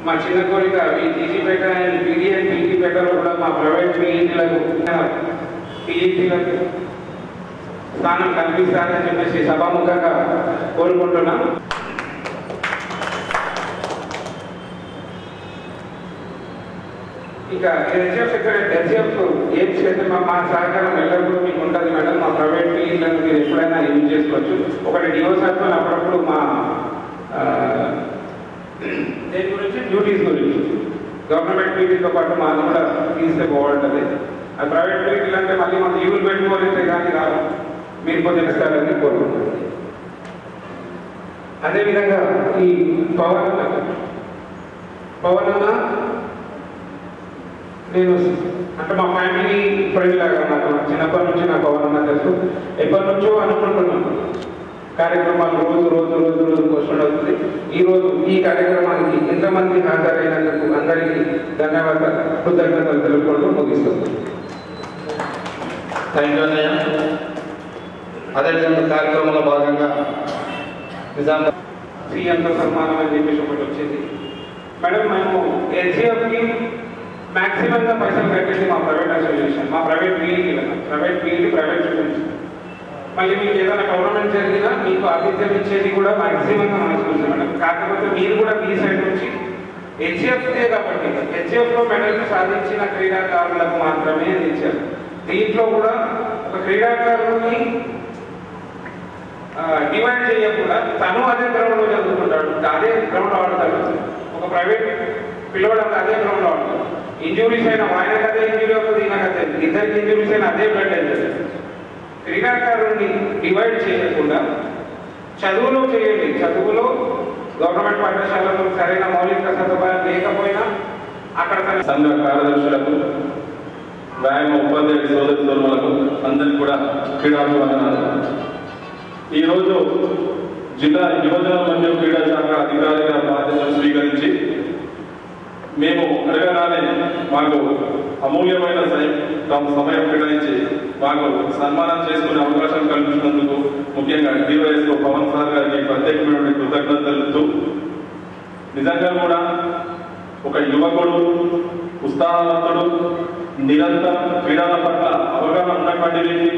మా చిన్న కోరిక ఈ టీజీపేట అండ్ పీడీ అండ్ పీజీపేటలో కూడా మా ప్రైవేట్ పీఈటీలకు స్థానం కల్పిస్తారని చెప్పేసి సభాముఖంగా కోరుకుంటున్నాం. ఇంకా హెచ్ఎఫ్ ఏం చేస్తే మా సహకారం ఎల్లప్పుడూ మీకు ఉంటుంది మేడం. మా ప్రైవేట్ పీఈలను మీరు ఎప్పుడైనా యూజ్ చేసుకోవచ్చు. ఒకటి డిఓసార్తో అప్పుడప్పుడు మా దేని గురించి డ్యూటీస్ గురించి గవర్నమెంట్ పీటీతో పాటు మాకు కూడా తీస్తే బాగుంటుంది. అది ప్రైవేట్ పీటీలు అంటే మళ్ళీ మాకు యూలు పెట్టుకోలేస్తే కానీ రాదు. మీరు కొంచెం ఇస్తారని కోరుకుంటుంది. అదేవిధంగా ఈ పవన్ అన్న నేను అంటే మా ఫ్యామిలీ ఫ్రెండ్ లాగా నాకు చిన్నప్పటి నుంచి నా పవన్ అన్న తెలుసు. ఎప్పటి నుంచో అనుకుంటున్నాను కార్యక్రమాలు రోజు పోస్టులు అవుతుంది. ఈరోజు ఈ కార్యక్రమానికి ఎంతమంది హాజరైనందుకు అందరికీ ధన్యవాదాలు, కృతజ్ఞతలు తెలుపుకుంటూ ముగిస్తుంది. థ్యాంక్ యూ అన్నయ్య. అదేవిధంగా కార్యక్రమంలో భాగంగా నిజామాబాద్ సీఎంతో సన్మానం అని చెప్పేసి ఒకటి వచ్చింది. మేడం మేము హెచ్ఎఫ్కి మ్యాక్సిమంగా పైసలు కట్టేది మా ప్రైవేట్ అసోసియేషన్, మా ప్రైవేట్ పీఈటీ ప్రైవేట్ స్టూడెంట్స్. మళ్ళీ మీకు ఏదైనా గవర్నమెంట్ జరిగినా మీకు ఆతిథ్యం ఇచ్చేది కూడా మ్యాక్సిమంగా మన స్కూల్స్ మేడం. కాకపోతే మీరు కూడా మీ సైడ్ నుంచి హెచ్ఎఫ్తే కాబట్టి హెచ్ఎఫ్లో మెడల్ సాధించిన క్రీడాకారులకు మాత్రమే ఇచ్చారు. దీంట్లో కూడా ఒక క్రీడాకారుని డివైడ్ చేయకుండా తను అదే గ్రౌండ్లో చదువుకుంటాడు, అదే గ్రౌండ్లో ఆడతాడు. ఒక ప్రైవేట్ పిల్లవాడు అదే గ్రౌండ్లో ఆడతాడు. ఇంజురీస్ అయినా ఆయనకు అదే ఇంజురీ అవుతుంది, ఈయనకు అదే, ఇద్దరికి ఇంజురీస్ అయినా అదే బ్లడ్ అవుతుంది. క్రీడాకారుని డివైడ్ చేయకుండా చదువులో చేయండి. చదువులో గవర్నమెంట్ పాఠశాలలో సరైన మౌలిక సదుపాయాలు లేకపోయినా అక్కడ సంఘ కార్యదర్శులకు, వ్యాయామ ఉపాధ్యాయుల సోదరులకు అందరికీ కూడా క్రీడాభివందనాలు. ఈరోజు జిల్లా యువజన మరియు క్రీడా శాఖ అధికారిగా బాధ్యతలు స్వీకరించి మేము అడగగానే మాకు అమూల్యమైన సమయం కేటాయించి మాకు సన్మానం చేసుకునే అవకాశం కల్పించినందుకు ముఖ్యంగా డివైఎస్ఓ పవన్ సార్ గారికి ప్రత్యేకమైన కృతజ్ఞతలు తెలుపుతూ, నిజంగా కూడా ఒక యువకుడు, ఉత్సాహవంతుడు, నిరంతరం క్రీడల పట్ల అవగాహన ఉన్నటువంటి వ్యక్తి,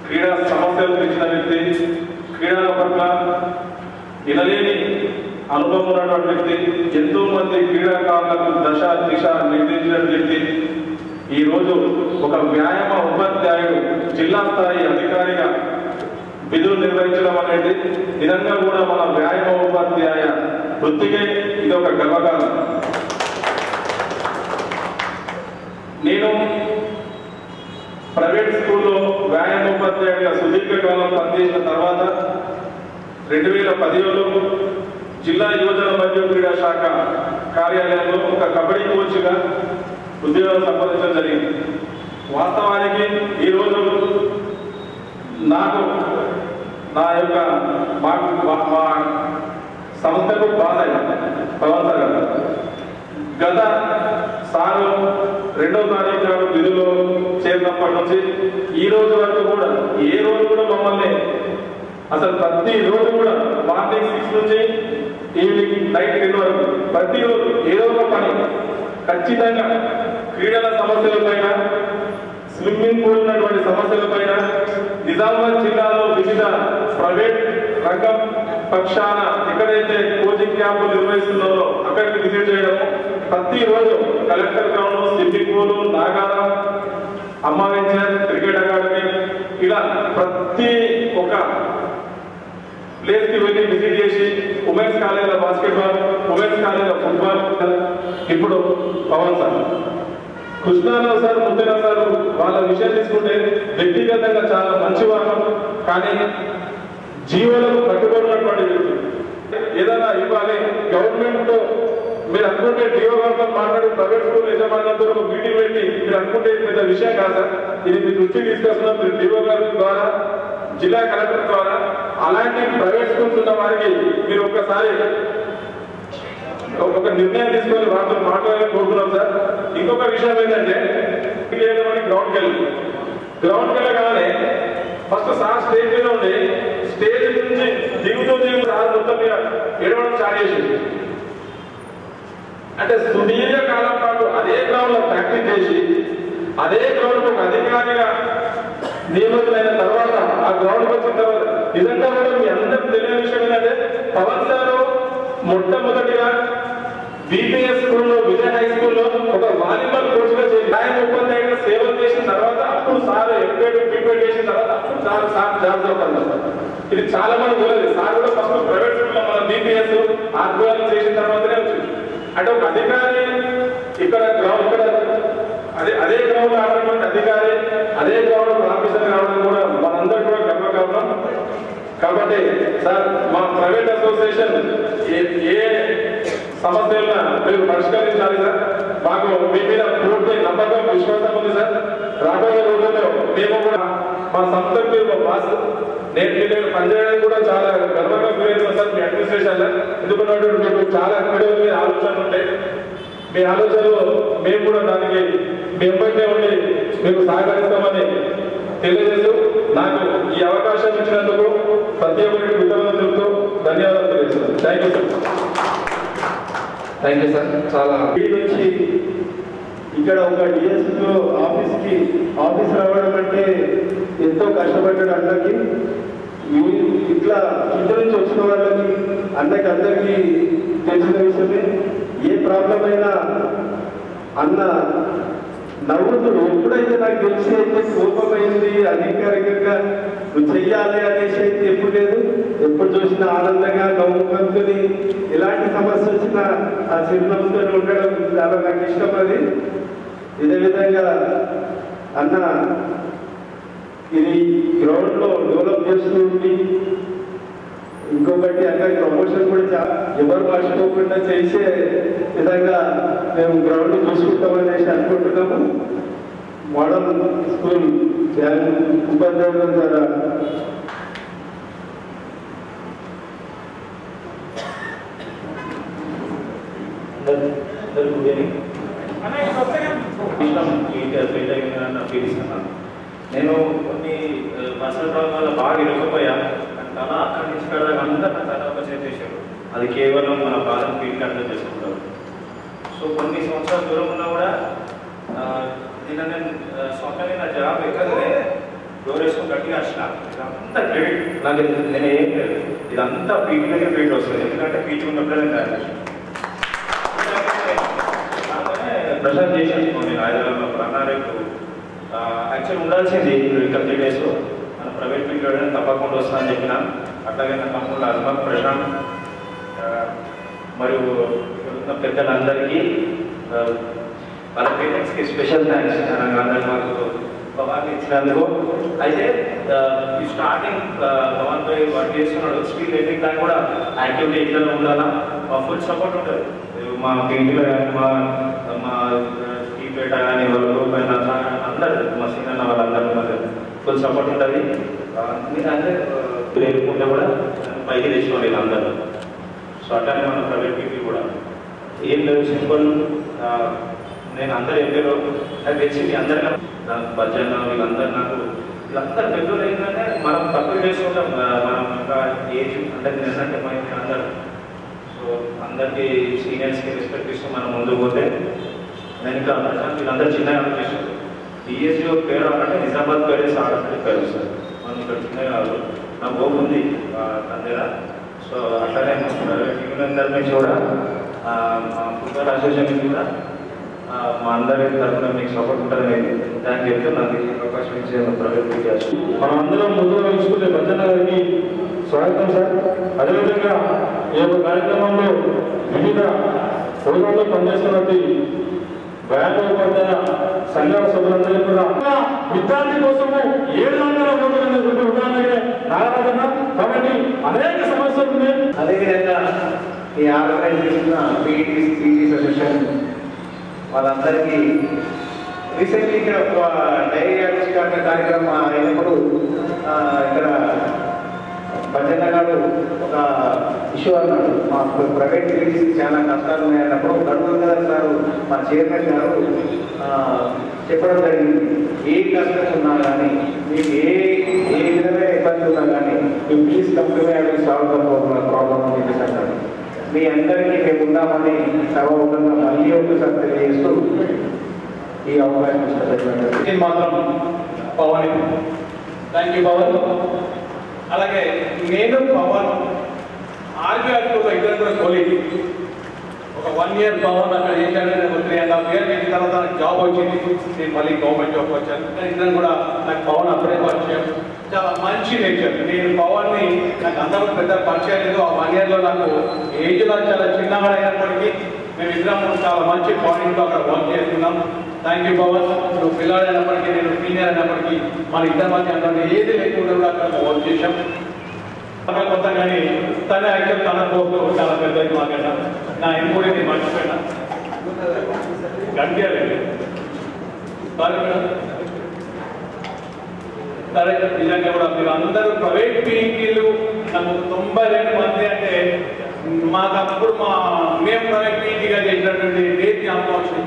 క్రీడా సమస్యలు తెచ్చిన వ్యక్తి, క్రీడల పట్ల వినలేని అనుభవం ఉన్నటువంటి వ్యక్తి, ఎంతో మంది క్రీడాకారులకు దశ దిశ నిర్దేశించిన వ్యక్తి, ఈరోజు ఒక వ్యాయామ ఉపాధ్యాయుడు జిల్లా స్థాయి అధికారిగా విధులు నిర్వహించడం అనేది నిజంగా కూడా మన వ్యాయామ ఉపాధ్యాయ వృత్తికే ఇది ఒక గర్వకారణం. నేను ప్రైవేట్ స్కూల్లో వ్యాయామ ఉపాధ్యాయుడిగా సుదీర్ఘకాలం పనిచేసిన తర్వాత 2010లో జిల్లా యువజన మరియు క్రీడా శాఖ కార్యాలయంలో ఒక కబడ్డీ కోచ్గా ఉద్యోగం సంపాదించడం జరిగింది. వాస్తవానికి ఈరోజు నాకు నా యొక్క మా సంస్థకు బాధ పవన్ సార్ గారు గత సారు 2వ తారీఖు నాడు విధులో చేరినప్పటి నుంచి ఈ రోజు వరకు కూడా ఏ రోజు కూడా మమ్మల్ని అసలు ప్రతి రోజు కూడా మార్నింగ్ 6 నుంచి ఈవినింగ్ నైట్ 10 వరకు ప్రతిరోజు ఏదో ఒక పని ఖచ్చితంగా క్రీడల సమస్యలపైన, స్విమ్మింగ్ పూల్ ఉన్నటువంటి సమస్యలపైన, నిజామాబాద్ జిల్లాలో వివిధ ప్రైవేట్ రంగం పక్షాన ఎక్కడైతే కోచింగ్ క్యాంపులు నిర్వహిస్తున్నారో అక్కడికి విజిట్ చేయడం, ప్రతిరోజు collector ground, swimming pool, Nagaram, అమ్మ వెంచర్, క్రికెట్ అకాడమీ, ఇలా ప్రతి ఒక్క ప్లేస్ కి వెళ్ళి విజిట్ చేసి ఉమెన్స్ కాలేజీలో బాస్కెట్బాల్, ఉమెన్స్ కాలేజీలో ఫుట్బాల్. ఇప్పుడు Pawan sir, Krishnarao sir, Muddarao sir వాళ్ళ విషయం తీసుకుంటే వ్యక్తిగతంగా చాలా మంచివారు, కానీ జీవోలకు కట్టుబడినటువంటి వ్యక్తి. ఏదైనా ఇవ్వాలి గవర్నమెంట్ మీరు అనుకుంటే డిఓ గారితో మాట్లాడి ప్రైవేట్ స్కూల్ యజమానులతో ఒక మీటింగ్ పెట్టి మీరు అనుకుంటే పెద్ద విషయం కాదు సార్. ఇది మీ దృష్టికి తీసుకొస్తున్నాం. మీరు డిఓ గారి ద్వారా, జిల్లా కలెక్టర్ ద్వారా అలాంటి ప్రైవేట్ స్కూల్స్ ఉన్న వారికి మీరు ఒక్కసారి ఒక నిర్ణయం తీసుకొని వాటితో మాట్లాడాలని కోరుతున్నాం సార్. ఇంకొక విషయం ఏంటంటే గ్రౌండ్కి వెళ్ళగానే ఫస్ట్ సార్ స్టేజ్ మీద ఉండి స్టేజ్ నుంచి దిగుతూ సార్ మొత్తం మీద ఏడవడం స్టార్ట్ చేసి అంటే సుదీర్ఘ కాలం పాటు అదే గ్రౌండ్ లో ప్రాక్టీస్ చేసి అదే గ్రౌండ్ ఒక అధికారిగా నియమితులైన తర్వాత ఆ గ్రౌండ్ వచ్చిన తర్వాత నిజంగా కూడా మీ అందరికి తెలియని విషయం ఏంటంటే పవన్ సారు మొట్టమొదటిగా బీపీఎస్ స్కూల్లో విజయ్ హై స్కూల్లో ఒక వాలీబాల్ కోచ్ గా చేసి ఆయన ఉపాధ్యాయుడిగా సేవలు చేసిన తర్వాత అప్పుడు సార్ ఎంపీఎడ్ చేసిన తర్వాత అప్పుడు సార్ జాబ్ అవుతారు. ఇది చాలా మంది తెలియదు. సార్ కూడా ఫస్ట్ ప్రైవేట్ స్కూల్లో మన బీపీఎస్ ఆర్బీఐ చేసిన తర్వాతనే వచ్చింది. అంటే ఒక అధికారి ఇక్కడ అదే గ్రౌండ్ ఆడినటువంటి అధికారి అదే గ్రౌండ్ ఆఫీసర్ కావడం కూడా మనందరూ కూడా గర్వకారణం. కాబట్టి సార్ మా ప్రైవేట్ అసోసియేషన్ ఏ సమస్యలను మీరు పరిష్కరించాలి సార్. మాకు మీ మీద పూర్తి నమ్మకం విశ్వాసం ఉంది సార్. రాబోయే రోజుల్లో మేము కూడా మా సంస్థకు మీరు బాస్ నేను పనిచేయడానికి కూడా చాలా గర్వంగా ఫీల్ అవుతున్నాను సార్. మీ అడ్మినిస్ట్రేషన్ ఎందుకున్నట్టు మీకు చాలా అక్కడ ఆలోచనలు ఉంటాయి. మీ ఆలోచనలు మేము కూడా దానికి వెంబడే ఉండి మీకు సహకరిస్తామని తెలియజేస్తూ నాకు ఈ అవకాశం ఇచ్చినందుకు ప్రత్యేకమైన కృతజ్ఞతలు తెలుపుతూ ధన్యవాదాలు తెలియజేస్తాను. Thank you sir. Thank you sir. చాలా నుంచి ఇక్కడ ఒక డిఎస్పీఓ ఆఫీస్ రావడం అంటే ఎంతో కష్టపడ్డాడు అన్నకి. ఇట్లా కింద నుంచి వచ్చిన వాళ్ళకి అన్నకి అందరికీ తెలిసిన విషయమే. ఏ ప్రాబ్లం అయినా అన్న నవ్వుతుడు. ఎప్పుడైతే నాకు తెలిసి అయితే కోపమైంది అధికారికంగా నువ్వు చెయ్యాలి అనేసి అయితే ఎప్పుడు లేదు. ఎప్పుడు చూసినా ఆనందంగా నవ్వుకొని ఎలాంటి సమస్య వచ్చినా ఆ చిరునవ్వుతో ఉండడం చాలా నాకు ఇష్టం. అది ఇదే విధంగా అన్న ఇది గ్రౌండ్ లో డెవలప్ చేస్తూ ఉండి ఇంకొకటి అన్న ప్రమోషన్ కూడా ఎవరు మర్చిపోకుండా చేసే విధంగా మేము గ్రౌండ్ చూసుకుంటామనేసి అనుకుంటున్నాము. మోడల్ స్కూల్ ఉపాధ్యాయుల ద్వారా నేను కొన్ని పర్సనల్ ప్రాబ్లం వల్ల బాగా ఇరుక్కుపోయాను. అలా అక్కడి నుంచి ఇక్కడ అంతా నా తన చేసేసారు. అది కేవలం మన బాధను ఫీల్కి అర్థం చేసుకుంటారు. సో కొన్ని సంవత్సరాల దూరం ఉన్నా కూడా నిన్న నేను స్వప్నమే నా జాబ్ ఎక్కడనే డోర్ వేసుకొని గట్టిగా వచ్చిన. ఇదంతా క్రెడిట్ నాకు. నేను ఏం లేదు, ఇదంతా పీటీ దగ్గర క్రెడిట్ వస్తుంది. ఎందుకంటే పీటీ ఉన్నప్పుడే నేను తయారు చేసాను. ప్రశాంత్ చేసాను నేను హైదరాబాద్లో అన్నారేపు యాక్చువల్ ఉండాల్సింది ఇంకా 3 days మన ప్రైవేట్ పీరియడ్ తప్పకుండా వస్తా అని చెప్పిన. అట్లాగే నా తమ్ముడు అజ్మత్ ప్రశాంత్ మరియు ఉన్న పెద్దలందరికీ వాళ్ళ పేరెంట్స్కి స్పెషల్ థ్యాంక్స్. అందరూ మాకు పవన్ ఇచ్చినందుకు. అయితే ఈ స్టార్టింగ్ పవన్ పై వర్క్ చేస్తున్నాడు. స్పీడ్ ఎండింగ్ దాకా కూడా యాక్టివిటీ ఇట్లా ఉండాలా. మా ఫుల్ సపోర్ట్ ఉంటుంది. మా ఇంటిలో కానీ మా టీపేట కానీ వాళ్ళు పైన అందరు మా సీనియర్ వాళ్ళందరూ ఫుల్ సపోర్ట్ ఉంటుంది. అంటే లేకుంటే కూడా పైకి తెచ్చుకోవాలి వీళ్ళందరూ. సో అట్లానే మన ప్రైవేట్ పీపుల్ కూడా ఏం లేదు, సింపుల్. నేను అందరూ ఎంపీలో నాకు తెలిసింది అందరికీ భజన వీళ్ళందరూ నాకు వీళ్ళందరూ పెద్దలు ఏంటంటే మనం తక్కువ చేసుకుంటాం. మనం ఇంకా ఏజ్ అంటే నిజంటే అందరూ. సో అందరికీ సీనియర్స్కి రెస్పెక్ట్ ఇస్తూ మనం ముందుకు పోతే నేను ఇంకా వీళ్ళందరూ చిన్నగా ఆలోచిస్తారు. డిఎస్జీ పేరు అంటే నిజామాబాద్ పేరే ఆడపడి పేరు సార్. మనం ఇక్కడ చిన్నగా కాదు. నా హోప్ ఉంది అందర. సో అట్లానే ప్రైవేట్ యూనియన్ తరఫు నుంచి కూడా మా ఫుట్బాల్ అసోసియేషన్ నుంచి కూడా మా అందరి తరఫున మీకు సపోర్ట్ ఉంటుందని దానికి చెప్తే నాకు అవకాశం ఇచ్చే ప్రైవేట్ విద్యార్థి మనం అందరం ముందుగా చూసుకునే భజన గారికి స్వాగతం సార్. అదేవిధంగా ఈ యొక్క కార్యక్రమంలో వివిధ హోదాల్లో పనిచేస్తున్నట్టు వ్యాపార సంఘాల సభ్యులందరికీ కూడా విద్యార్థి కోసము 700 కోట్ల ఉదాహరణగా నాగరాజన్న. కాబట్టి అనేక సమస్యలు ఉన్నాయి. అదేవిధంగా ఈ ఆర్గనైజ్ చేసిన పీటీ అసోసియేషన్ వాళ్ళందరికీ రీసెంట్లీ ఇక్కడ ఒక డైరీ ఆవిష్కరణ కార్యక్రమం అయినప్పుడు ఇక్కడ భజన గారు ఒక ఇష్యూ అన్నాడు. మా ప్రైవేట్ పీటీసీ చాలా కష్టాలు ఉన్నాయన్నప్పుడు గడువు సార్ మా చైర్మన్ గారు చెప్పడం జరిగింది. ఏ కష్టం ఉన్నా కానీ మీకు ఏ విధమైన ఇబ్బంది ఉన్నా కానీ మీ ప్లీజ్ కంపెనీ సాల్వ్ అవుతున్న ప్రాబ్లం అని చెప్పేసి అంటారు. మీ అందరికీ మేము చేద్దామని సభాముఖంగా మళ్ళీ ఒకసారి తెలియజేస్తూ ఈ అవకాశం ఇష్టపడినట్టు మాత్రం పవన్. Thank you Pawan. అలాగే నేను పవన్ ఆర్బీఐలో ఇద్దరు కూడా కొలీగ్. ఒక 1 year పవన్ అక్కడ చేశాను, 3.5 years చేసిన తర్వాత నాకు జాబ్ వచ్చింది, నేను మళ్ళీ గవర్నమెంట్ జాబ్ వచ్చాను. ఇద్దరు కూడా నాకు పవన్ అప్పుడే పరిచయం, చాలా మంచి నేచర్. నేను పవన్ని నాకు అందరూ పెద్ద పరిచయం లేదు. ఆ 1 yearలో నాకు ఏజ్లో చాలా చిన్నగా అయినప్పటికీ మేము ఇద్దరం చాలా మంచి పాయింట్లో అక్కడ వర్క్ చేస్తున్నాం. Thank you Pavan. నువ్వు పిల్లాడు అయినప్పటికీ నేను సీనియర్ అయినప్పటికీ మన ఇద్దరి మధ్య అంటే ఏది లేకుండా కూడా అక్కడ వర్క్ చేశాం. కొత్త కానీ తన యాక్చువల్ తన పోస్టు చాలా పెద్దది మాకన్నా. నా ఇంకోటి నేను మర్చిపోయినా గంటలేదు సరే. నిజంగా కూడా మీరు అందరూ ప్రైవేట్ పీఈటీలు నాకు 92 మంది అంటే మాకు అప్పుడు మేము ప్రైవేట్ పీఈటీగా చేసినటువంటి డేట్ జ్ఞాపకం.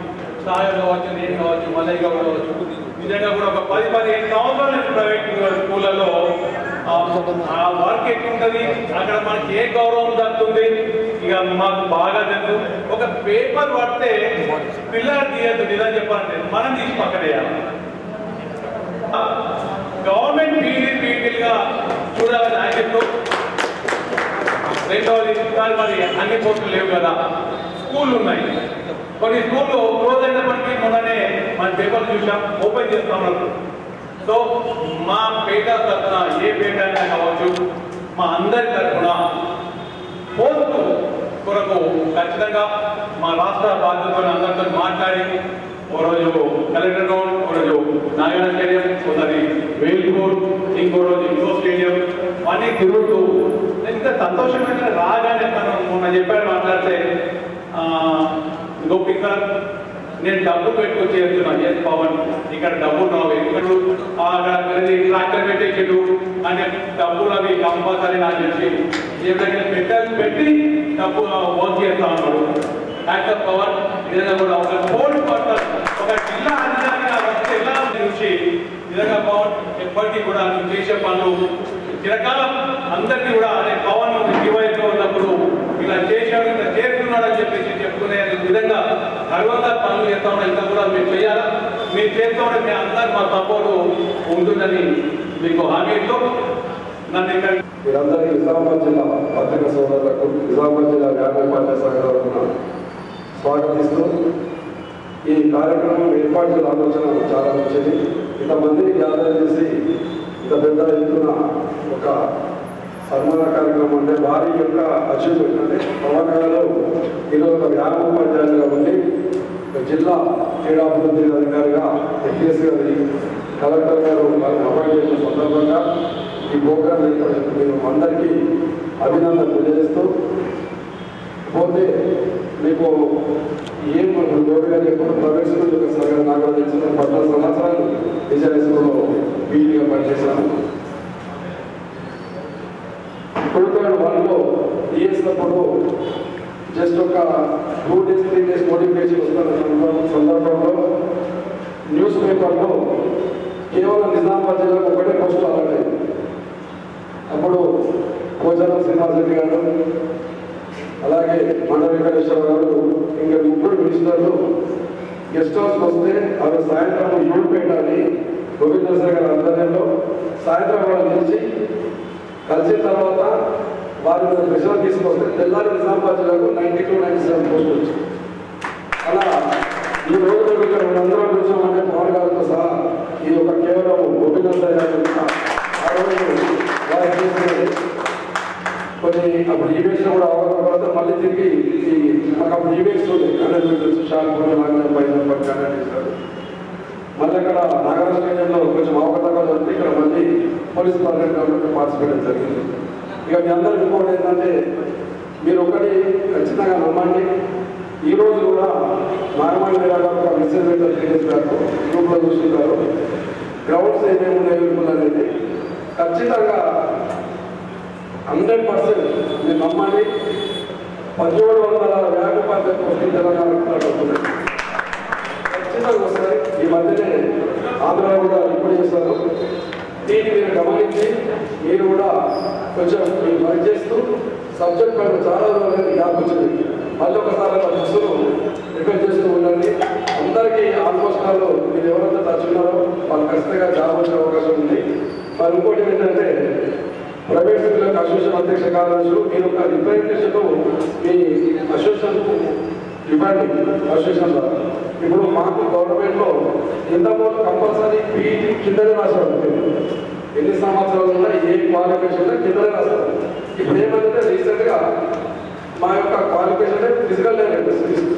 సాయం కావచ్చు, నేను కావచ్చు, మల్లయ్య కావచ్చు. నిజంగా కూడా ఒక 10-15 సంవత్సరాలు నేను ప్రైవేట్ స్కూళ్ళలో ఆ వర్క్ ఎట్లుంటుంది, అక్కడ మనకి ఏ గౌరవం దక్కుతుంది ఇక మాకు బాగా తెలుసు. ఒక పేపర్ పడితే పిల్లలు తీయద్దు, నిజం చెప్పాలంటే మనం తీసి పక్కనేయాలి. గవర్నమెంట్ పీఈటీలుగా చూడాలని ఆయన. రెండవది కానీ మరి అన్ని పోస్టులు లేవు కదా, స్కూళ్ళు ఉన్నాయి. కొన్ని స్కూళ్ళు క్లోజ్ అయినప్పటికీ మొన్ననే మన పేపర్ చూసాం, ఓపెన్ చేస్తా ఉన్నారు. సో మా పేట తరఫున ఏ పేట అయినా కావచ్చు, మా అందరి తరఫున పోస్టు కొరకు ఖచ్చితంగా మా రాష్ట్ర బాధ్యతలు అందరితో మాట్లాడి ఒకరోజు కలెక్టర్ గ్రౌండ్, ఒకరోజు నాగార్జున స్టేడియం, ఒకసారి వేల్పూర్, ఇంకో రోజు ఇంకో స్టేడియం అన్నీ తిరుగుతూ ఇంత సంతోషమైన రాగానే మనం మొన్న చెప్పాడు మాట్లాడితే గోపి సార్ నేను డబ్బు పెట్టుకొని చేస్తున్నా. ఎస్ పవన్ ఇక్కడ డబ్బు రావు, అక్కడ ట్రాక్టర్ పెట్టేసాడు అంటే డబ్బులు అవి కంపల్సరీ నాకు తెలిసి పెట్టి డబ్బు వర్క్ చేస్తా ఉన్నాడు. డాక్టర్ పవన్ నిజంగా కూడా ఒక కోల్డ్ పర్సన్, ఒక జిల్లా అధికారిగా వస్తే ఎలా నుంచి నిజంగా పవన్ ఎప్పటికీ కూడా నువ్వు చేసే పనులు చిరకాలం అందరికీ కూడా అదే పవన్ దివైలో ఉన్నప్పుడు ఇలా చేశాడు, ఇలా చేస్తున్నాడు అని చెప్పేసి చెప్పుకునే విధంగా గర్వంగా పనులు చేస్తా ఉన్నా. ఇంకా కూడా మీరు చేయాలా, మీరు చేస్తా ఉంటే మీ అందరు మా సపోర్టు ఉంటుందని మీకు హామీతో నన్ను ఇక్కడ మీరందరికీ నిజామాబాద్ జిల్లా పత్రికా సోదరులకు, నిజామాబాద్ జిల్లా వ్యాపార పార్టీ సంఘాలకు స్వాగతిస్తూ ఈ కార్యక్రమం ఏర్పాటు చేసిన ఆలోచన చాలా మంచిది. ఇంతమందిని గ్యాదర్ చేసి ఇంత పెద్ద ఎత్తున ఒక సన్మాన కార్యక్రమం అంటే వారి యొక్క అచీవ్మెంట్ అంటే పవన్ గారు ఈరోజు ఒక వ్యాపారోపాధ్యాయులుగా ఉండి జిల్లా క్రీడాభివృద్ధి అధికారిగా ఎఫ్ఎస్ గారి కలెక్టర్ గారు వారిని అపాయింట్ చేసిన సందర్భంగా ఈ ప్రోగ్రాం మేము అందరికీ అభినందన తెలియజేస్తూ పోతే మీకు ఏం గోపి గారు ఎప్పుడు ప్రైవేట్ స్కూల్ యొక్క నాకు తెలిసిన 14 సంవత్సరాలు విజయ స్కూల్లో పీఈటీగా పనిచేశాను. 2001లో డిఎస్నప్పుడు జస్ట్ ఒక 2 days 3 days నోటిఫికేషన్ వస్తున్న సందర్భంలో న్యూస్ పేపర్లో కేవలం నిజామాబాద్ జిల్లాకు ఒకటే పోస్టు అలాంటి. అప్పుడు కోజారం శ్రీనివాసరెడ్డి గారు, అలాగే మండ వెంకటేశ్వర గారు, ఇంకా 3 మినిస్టర్లు గెస్ట్ హౌస్కి వస్తే అవి సాయంత్రం 7 అని గోవిందసాగర్ గారి ఆధ్వర్యంలో సాయంత్రం వాళ్ళు నిలిచి కలిసిన తర్వాత వారి ప్రెషర్ తీసుకొస్తే తెల్లారి నిజామాబాద్ జిల్లాకు 92-97 పోస్టులు వచ్చింది. అలా ఈ రోజు ఇక్కడ మనందరం కూర్చోమంటే పవన్ గారితో సహా ఇది ఒక కేవలం గోవిందసాగర్ గారు ఆ రోజు వారు చేసినది. కొన్ని అప్పుడు ఈవెంట్స్ కూడా అవగాహన మళ్ళీ తిరిగి మాకు అప్పుడు ఈవెంట్స్ కండక్ట్ షార్పూర్ కండక్ట్ చేశారు. మళ్ళీ అక్కడ నాగార్జున స్టేడియంలో కొంచెం అవగాహన జరిగితే ఇక్కడ మళ్ళీ పోలీస్ పార్లమెంట్ పార్టిసిపేట్ జరిగింది. ఇక మీ అందరికీ కూడా ఏంటంటే మీరు ఒకటి ఖచ్చితంగా నమ్మండి, ఈరోజు కూడా నాగమణి గారు మెసేజ్ పెట్టారు, 3 days బ్యాక్ గ్రూప్లో చూస్తున్నారు. గ్రౌండ్స్ ఏమేమి ఉన్నాయి అనేది ఖచ్చితంగా 100% మీరు నమ్మండి. 1700 వ్యాపారాలకు వస్తే తెలంగాణ వస్తుంది, ఖచ్చితంగా వస్తాయి. ఈ మధ్యనే ఆంధ్రలో కూడా రిపోర్ట్ చేస్తారు. దీన్ని మీరు గమనించి మీరు కూడా కొంచెం మీరు వర్క్ చేస్తూ సబ్జెక్ట్ పైన చాలా రోజులు గ్యాప్ వచ్చింది. మళ్ళీ ఒకసారి మా బస్సులు రిక్వెస్ట్ చేస్తూ ఉండండి. అందరికీ ఆల్మోస్ట్ వాళ్ళు మీరు ఎవరైతే టచ్ ఉన్నారో వాళ్ళు ఖచ్చితంగా జాబ్ వచ్చే అవకాశం ఉంది. మరి ఇంకోటి ఏంటంటే ప్రైవేట్ సెక్టర్ అసోసియేషన్ అధ్యక్ష కార్యదర్శులు మీరు ఒక రిప్రజెంటేషన్ మీ అసోసియేషన్ ఇవ్వండి. అసోసియేషన్ ద్వారా ఇప్పుడు మాకు గవర్నమెంట్లో ఇంతకుముందు కంపల్సరీ పీఈటీ కిందనే రాశారు. ఎన్ని సంవత్సరాలు ఉన్నా ఏ క్వాలిఫికేషన్ కిందనే రాస్తారు. ఇప్పుడు ఏమంటే రీసెంట్గా మా యొక్క qualification physical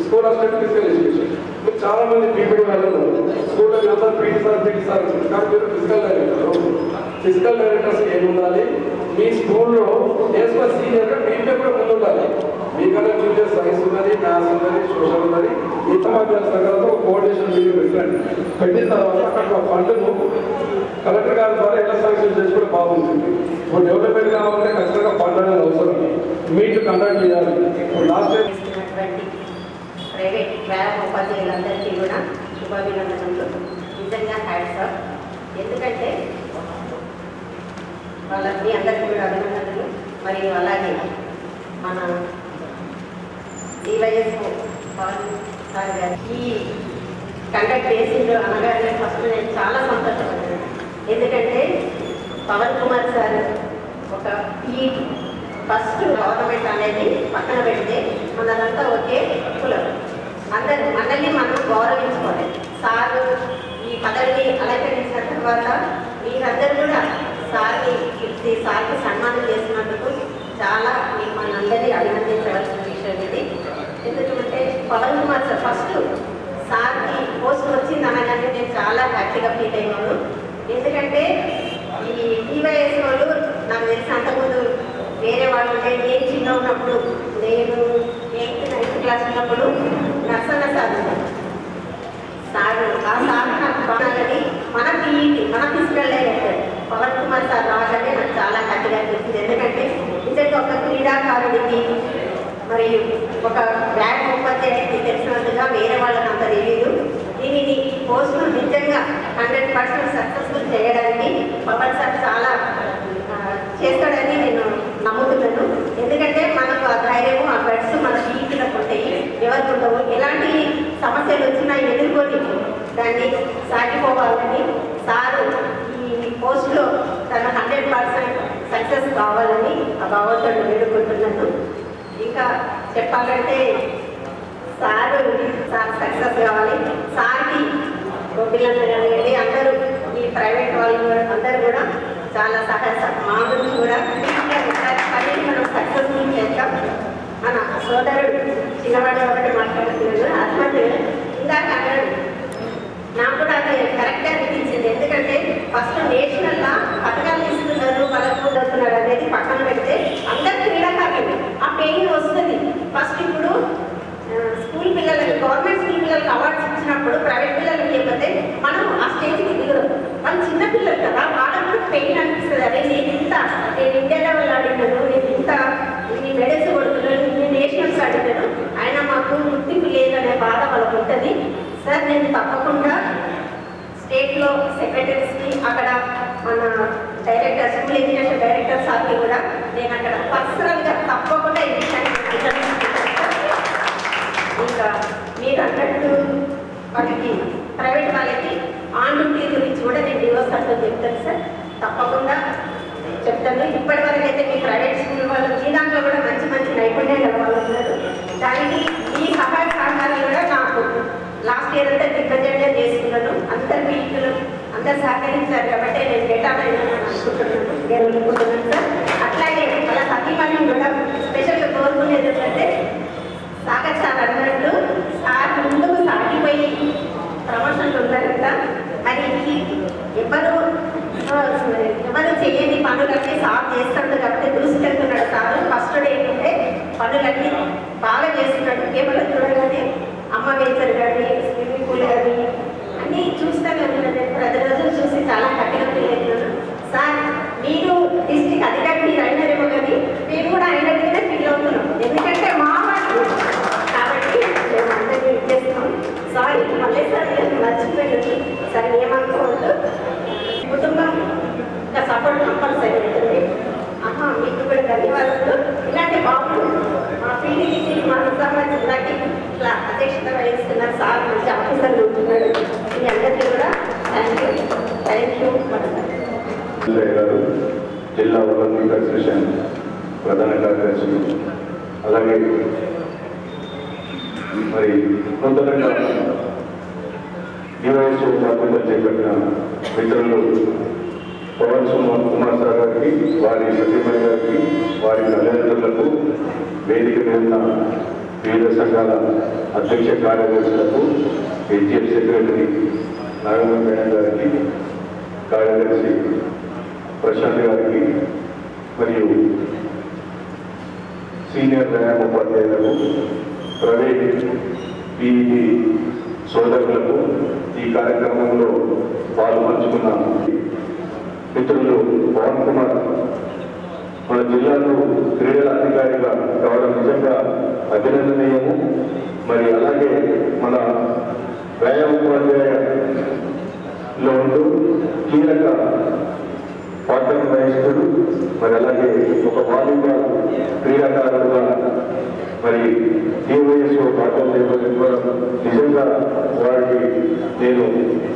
school assistant physical education. మీరు చాలా మంది పీపీడీ వాళ్ళు స్కూల్లో అందరూ పీటీ సార్ కానీ మీరు ఫిజికల్ డైరెక్టర్స్ ఏమి ఉండాలి? మీ స్కూల్లో నేర్చుకున్న సీనియర్గా మీకే కూడా ముందు ఉండాలి. మీకన్నా చూసే సైన్స్ ఉన్నది, మ్యాథ్స్ ఉన్నది, సోషల్ ఉన్నది. ఇంతమంది సంఘాలతో కోఆర్డినేషన్ మీటింగ్ పెట్టండి. పెట్టిన తర్వాత అక్కడ ఫండ్ను కలెక్టర్ గారి ద్వారా ఎలా శాంక్షన్ చేసుకుంటే బాగుంటుంది. ఇప్పుడు డెవలప్మెంట్ కావాలంటే ఖచ్చితంగా ఫండ్ అనేది అవసరం. మీట్ కండక్ట్ చేయాలి. లాస్ట్ ప్రైవేట్ వ్యాయామ ఉపాధ్యాయులందరికీ కూడా శుభాభినందనలు. నిజంగా హ్యాట్స్ ఆఫ్. ఎందుకంటే వాళ్ళకి అందరికీ కూడా అభినందనలు. మరియు అలాగే మన డివైఎస్ సార్ గారు ఈ కండక్ట్ చేసిండ్రు అనగానే ఫస్ట్ నేను చాలా సంతోషపడ్డాను. ఎందుకంటే పవన్ కుమార్ సార్ ఒక పీఈటీ ఫస్ట్ గవర్నమెంట్ అనేది పక్కన పెడితే మనదంతా ఒకే కులం. అందరూ మనల్ని మనం గౌరవించుకోవాలి. సార్ ఈ పదవిని అలంకరించిన తర్వాత మీరందరూ కూడా సార్కి సన్మానం చేసినందుకు చాలా మిమ్మల్ని అందరినీ అభినందించవలసిన విషయం ఇది. ఎందుకంటే పవన్ కుమార్ సార్ ఫస్ట్ సార్కి పోస్ట్ వచ్చింది అనగానే నేను చాలా హ్యాపీగా ఫీల్ అయ్యాను. ఎందుకంటే ఈ టీవైఎస్ వాళ్ళు నాకు తెలిసి అంతకుముందు వేరే వాళ్ళు ఉంటే నేను చిన్న ఉన్నప్పుడు నేను 8th 9th క్లాస్ ఉన్నప్పుడు నర్సన్న సార్ ఆ సార్ నాకు బాగాలని మన పీఈటీ మన physical director Pavan Kumar sir రాగానే నాకు చాలా హ్యాపీగా అనిపిస్తుంది. ఎందుకంటే నిజంగా ఒక క్రీడాకారుడికి మరియు ఒక వ్యాయామ ఉపాధ్యాయుడికి తెలిసినందుగా వేరే వాళ్ళకి అంత తెలియదు. దీనిని పోస్టులు నిజంగా 100% సక్సెస్ఫుల్ చేయడానికి పవన్ సార్ చాలా చేస్తాడని నేను నమ్ముతున్నాను. ఎందుకంటే మనకు ఆ ధైర్యము ఆ గట్స్ మన పీఈటీలకు ఉంటాయి, ఎవరికి ఉండవు. ఎలాంటి సమస్యలు వచ్చినా ఎదుర్కొని దాన్ని సాగిపోవాలని సారు ఈ పోస్టులో తన 100% సక్సెస్ కావాలని ఆ భగవంతుడిని వేడుకుంటున్నాను. ఇంకా చెప్పాలంటే సార్ సక్సెస్ కావాలి. సార్కి పిల్లలు కానివ్వండి అందరూ ఈ ప్రైవేట్ వాళ్ళు అందరూ కూడా చాలా మా గురించి కూడా పని మనం సక్సెస్ఫుల్ చేస్తాం. మన సోదరుడు చిన్నవాడు ఒకటి మాట్లాడుతున్నాడు హస్బెండ్ ఇందాక అన్నాడు. నాకు కూడా అది కరెక్ట్గా అనిపించింది. ఎందుకంటే ఫస్ట్ నేషనల్గా పథకాలు ఇస్తున్నారు, వాళ్ళకు వస్తున్నారు అనేది పక్కన పెడితే అందరు క్రీడాకారులు ఆ పెయిన్ వస్తుంది. ఫస్ట్ ఇప్పుడు స్కూల్ పిల్లలకి గవర్నమెంట్ స్కూల్ పిల్లలకి అవార్డ్స్ ఇచ్చినప్పుడు ప్రైవేట్ పిల్లలకి లేకపోతే మనం ఆ స్టేజ్కి దిగరు. వాళ్ళు చిన్నపిల్లలు కదా, వాళ్ళకు పెయిన్ అనిపిస్తుంది. అదే నేను ఇండియా లెవెల్ ఆడినాను, నేను ఇన్ని మెడల్స్ కొడుతున్నాను, ఇన్ని నేషనల్స్ ఆడినాను, అయినా మాకు గుర్తింపు లేదనే బాధ వాళ్ళకు ఉంటుంది. సార్ నేను తప్పకుండా స్టేట్లో సెక్రటరీస్కి అక్కడ మన డైరెక్టర్ స్కూల్ ఎడ్యుకేషన్ డైరెక్టర్ సార్కి కూడా నేను అక్కడ పర్సనల్గా తప్పకుండా ఈ విషయాన్ని ఇంకా మీరు అన్నట్టు వాళ్ళకి ప్రైవేట్ వాళ్ళకి ఆన్ డ్యూటీ గురించి కూడా నేను డివోర్స్ అంటూ చెప్తాను సార్, తప్పకుండా చెప్తాను. ఇప్పటి వరకు అయితే మీ ప్రైవేట్ స్కూల్ వాళ్ళు మీ దాంట్లో కూడా మంచి మంచి నైపుణ్యాలు వాళ్ళు ఉన్నారు. దానికి మీ సహాయ సహకారాలు కూడా నాకు లాస్ట్ ఇయర్ అంతా దిగ్గజంగా చేసుకున్నాను. అందరు పీఈటీలు అందరు సహకరించారు కాబట్టి నేను పెట్టాలని అనుకుంటున్నాను సార్. అట్లాగే అలా సతీమణి కూడా స్పెషల్గా కోరుకునేది ఏంటంటే సాగర్ సార్ అన్నట్టు సార్ ముందుకు సాగిపోయి ప్రమోషన్లు ఉన్నారంట. మరి ఎవరు చేయని పనులన్నీ సార్ చేస్తాడు కాబట్టి దూసుకెళ్తున్నాడు సార్. ఫస్ట్ డే ఏంటంటే పనులన్నీ బాగా చేస్తున్నాడు. కేవలం చూడగానే అమ్మ వేసర్ కానీ స్విమ్మింగ్ పూల్ కానీ అన్నీ చూస్తూనే ఉన్నాడు. ప్రతిరోజు చూసి చాలా హ్యాపీగా ఫీల్ అవుతున్నాను. సార్ మీరు డిస్ట్రిక్ట్ అధికారి మీరు అయినారేమో కానీ మేము కూడా అయినట్టుగానే ఫీల్ అవుతున్నాం. ఎందుకంటే మా వాళ్ళు కాబట్టి మేము అందరినీ ఇచ్చేస్తున్నాం. సారీ మళ్ళీ సార్ నేను మర్చిపోయాను సార్, ఏమనుకోవద్దు. కుటుంబం ఇంకా సపోర్ట్ కంపల్సరీ ఉంటుంది. మీకు కూడా ధన్యవాదాలు. ఇలాంటి బాబులు మా పీడికి మా సంబంధించిన గారు జిల్లా ఒలింపిక్ అసోసియేషన్ ప్రధాన కార్యదర్శి, అలాగే మరి నూతనంగా డివైఎస్ఓ బాధ్యతలు చేపట్టిన మిత్రులు పవన్ కుమార్ సార్ గారికి, వారి సతీమణి గారికి, వారి తల్లిదండ్రులకు, వేదిక మీద వివిధ సంఘాల అధ్యక్ష కార్యదర్శులకు, హెచ్ఎఫ్ సెక్రటరీ నాగమ్మ మేడం గారికి, కార్యదర్శి ప్రశాంత్ గారికి, మరియు సీనియర్ న్యాయ ఉపాధ్యాయులకు, ప్రైవేట్ పీఈడి సోదరులకు, ఈ కార్యక్రమంలో పాల్పంచుకున్న మిత్రులు పవన్ కుమార్ మన జిల్లాలో క్రీడల అధికారిగా కావడం నిజంగా అభినందనీయము. మరి అలాగే మన వ్యాయామ ఉపాధ్యాయులో ఉంటూ కీలక పాత్రను వహిస్తుడు. మరి అలాగే ఒక వాలీబాల్ క్రీడాకారుడుగా మరి డివైఎస్ఓ పాత్రలు నిర్వహించడం నిజంగా వారికి నేను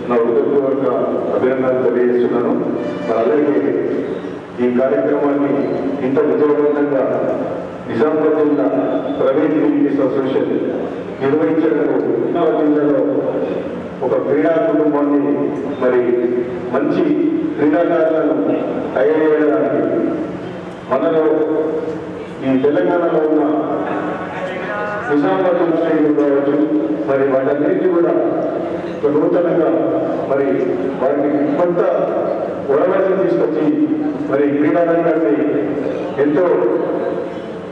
నా హృదయపూర్వక అభినందనలు తెలియజేస్తున్నాను. మరి అలాగే ఈ కార్యక్రమాన్ని ఇంత విజయవంతంగా నిజామాబాద్ జిల్లా ప్రైవేట్ యూనిటీస్ అసోసియేషన్ నిర్వహించడంలో జిల్లాలో ఒక క్రీడా కుటుంబాన్ని మరి మంచి క్రీడాకారులను తయారు చేయడానికి మనలో ఈ తెలంగాణలో ఉన్న నిజామాబాద్ స్టేడియం కావచ్చు, మరి వాటన్నిటికీ కూడా నూతనంగా మరి వారికి కొంత ఒరవడిని తీసుకొచ్చి మరి క్రీడారంగాన్ని ఎంతో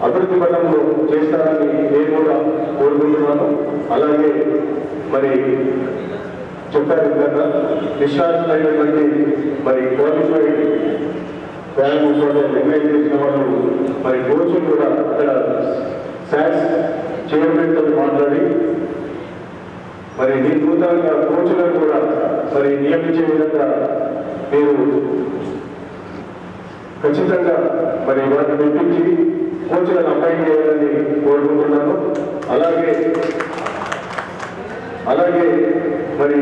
అభివృద్ధి పథంలో చేస్తారని నేను కూడా కోరుకుంటున్నాను. అలాగే మరి చెప్పారు కదా, నిష్ణాతులైనటువంటి మరి క్వాలిఫైడ్ వ్యాయామ ఉపాధ్యాయులు ఎంకరేజ్ చేసిన వాళ్ళు మరి కోచ్లు కూడా అక్కడ శాట్స్ చైర్మన్తో మాట్లాడి మరి నూతనంగా కోచ్లను కూడా మరి నియమించే విధంగా మీరు ఖచ్చితంగా మరి వాటిని మెప్పించి కోచ్లను అపాయింట్ చేయాలని కోరుకుంటున్నాను. అలాగే మరి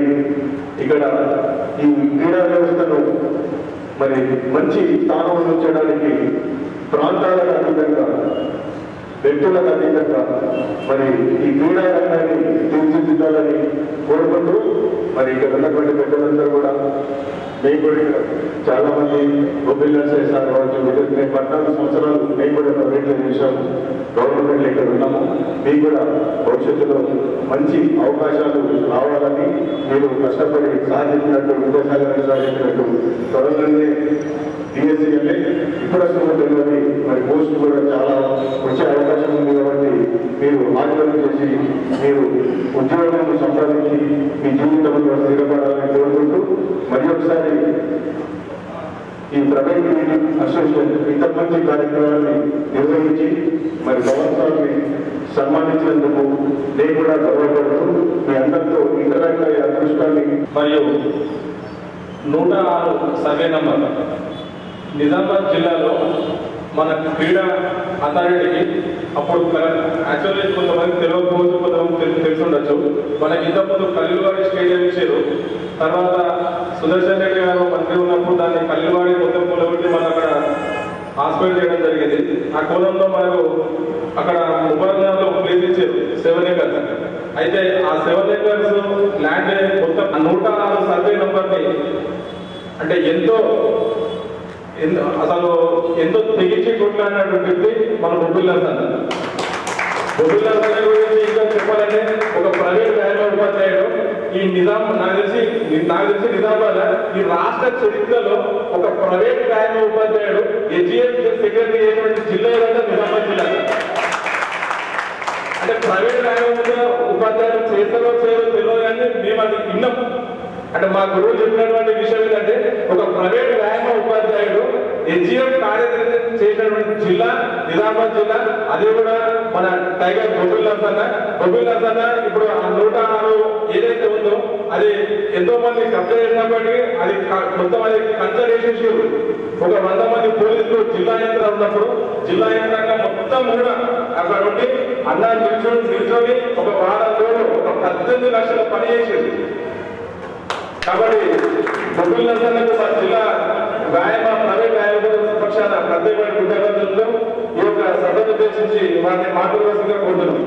ఇక్కడ ఈ క్రీడా వ్యవస్థను మరి మంచి స్థానంలో ఉంచడానికి ప్రాంతాలకు అతీతంగా, వ్యక్తులకు అతీతంగా మరి ఈ క్రీడా రంగాన్ని తీర్చిదిద్దాలని కోరుకుంటూ మరి ఇక్కడ ఉన్నటువంటి పెద్దలందరూ కూడా మేము కూడా ఇక్కడ చాలా మంది గోపిల్లాల్ సార్ కావచ్చు, మేము 14 సంవత్సరాలు మేము కూడా ప్రైవేట్లో చేశాము, గవర్నమెంట్లో ఇక్కడ ఉన్నాము. మీకు కూడా భవిష్యత్తులో మంచి అవకాశాలు రావాలని మీరు కష్టపడి సాధించినట్టు, విద్యాసాగర్ సాధించినట్టు త్వరలోనే డిఎస్సీ అంటే ఇప్పుడు అసలు తెలియని మరి పోస్ట్ కూడా చాలా వచ్చే అవకాశం ఉంది. కాబట్టి మీరు ఆచరణ చేసి మీరు ఉద్యోగాలను సంపాదించి మీ జీవితంలో స్థిరపడాలని కోరుకుంటూ మరి ఒకసారి ఈ ప్రైవేట్ యూనిట్ అసోసియేషన్ ఇంత మంచి కార్యక్రమాన్ని నిర్వహించి మరి పవన్ సార్ని సన్మానించినందుకు నేను కూడా గర్వపడుతూ మీ అందరితో ఇంటరాక్ట్ అయ్యే అదృష్టాన్ని మరియు 106 సర్వే నంబర్ నిజామాబాద్ జిల్లాలో మన క్రీడా అథారిటీకి అప్పుడు యాక్చువల్లీ కొంతమంది తెలియకపోవచ్చు, కొంతమంది తెలిసి ఉండొచ్చు. మనకి ఇంతకుముందు కల్లువాడి స్టేడియం ఇచ్చారు. తర్వాత సుదర్శన్ రెడ్డి గారు మంత్రి ఉన్నప్పుడు దాన్ని కల్లువాడి మొత్తం కూలబెట్టి మనం అక్కడ హాస్పిటల్ చేయడం జరిగింది. ఆ కోణంలో మనకు అక్కడ ఉపాధ్యాయులు ప్లేస్ ఇచ్చారు 7 acres. అయితే ఆ 7 acres ల్యాండ్ మొత్తం 106 సర్వే నంబర్ని అంటే అసలు ఎంతో తెగించి కొట్లాడినటువంటి మన బొబ్బిల్లాల్ సార్. బొబ్బిల్లాల్ సార్ గురించి ఇంకా చెప్పాలంటే ఒక ప్రైవేట్ వ్యాయామ ఉపాధ్యాయుడు ఈ నాకు తెలిసి నిజామాబాద్ ఈ రాష్ట్ర చరిత్రలో ఒక ప్రైవేట్ వ్యాయామ ఉపాధ్యాయుడు హెచ్ఎఫ్ సెక్రటరీ అయినటువంటి జిల్లా ఏదంటే నిజామాబాద్ జిల్లా. అంటే ప్రైవేట్ వ్యాయామ ఉపాధ్యాయులు చేస్తారో చేయదో తెలియదు కానీ మేము అది విన్నాం. అంటే మా గురువు చెప్పినటువంటి విషయం ఏంటంటే ఒక ప్రైవేట్ వ్యాయామ ఉపాధ్యాయుడు హెచ్ఎఫ్ కార్యదర్శి చేసినటువంటి జిల్లా నిజామాబాద్ జిల్లా. అది కూడా మన టైగర్ బొబ్బిల్లాల్ అన్న ఇప్పుడు ఆ 106 ఏదైతే ఉందో అది ఎంతో మంది కబ్జా చేసినప్పటికీ అది మొత్తం అది కన్సర్వేషన్ ఒక 100 మంది పోలీసులు జిల్లా యంత్రం ఉన్నప్పుడు జిల్లా యంత్రంగా మొత్తం కూడా అక్కడ ఉండి అన్నా నిల్చొని ఒక వారంలో ఒక 18 లక్షల పని చేసేది. కాబట్టి బొబ్బిల్లాల్ జిల్లా వ్యాయామ ప్రైవేట్ వ్యాయామ పక్షాన ప్రత్యేకమైన కృతజ్ఞతలతో ఈ యొక్క సభను ఉద్దేశించి వారిని మాట్లాడవలసిందిగా కోరుతున్నాం.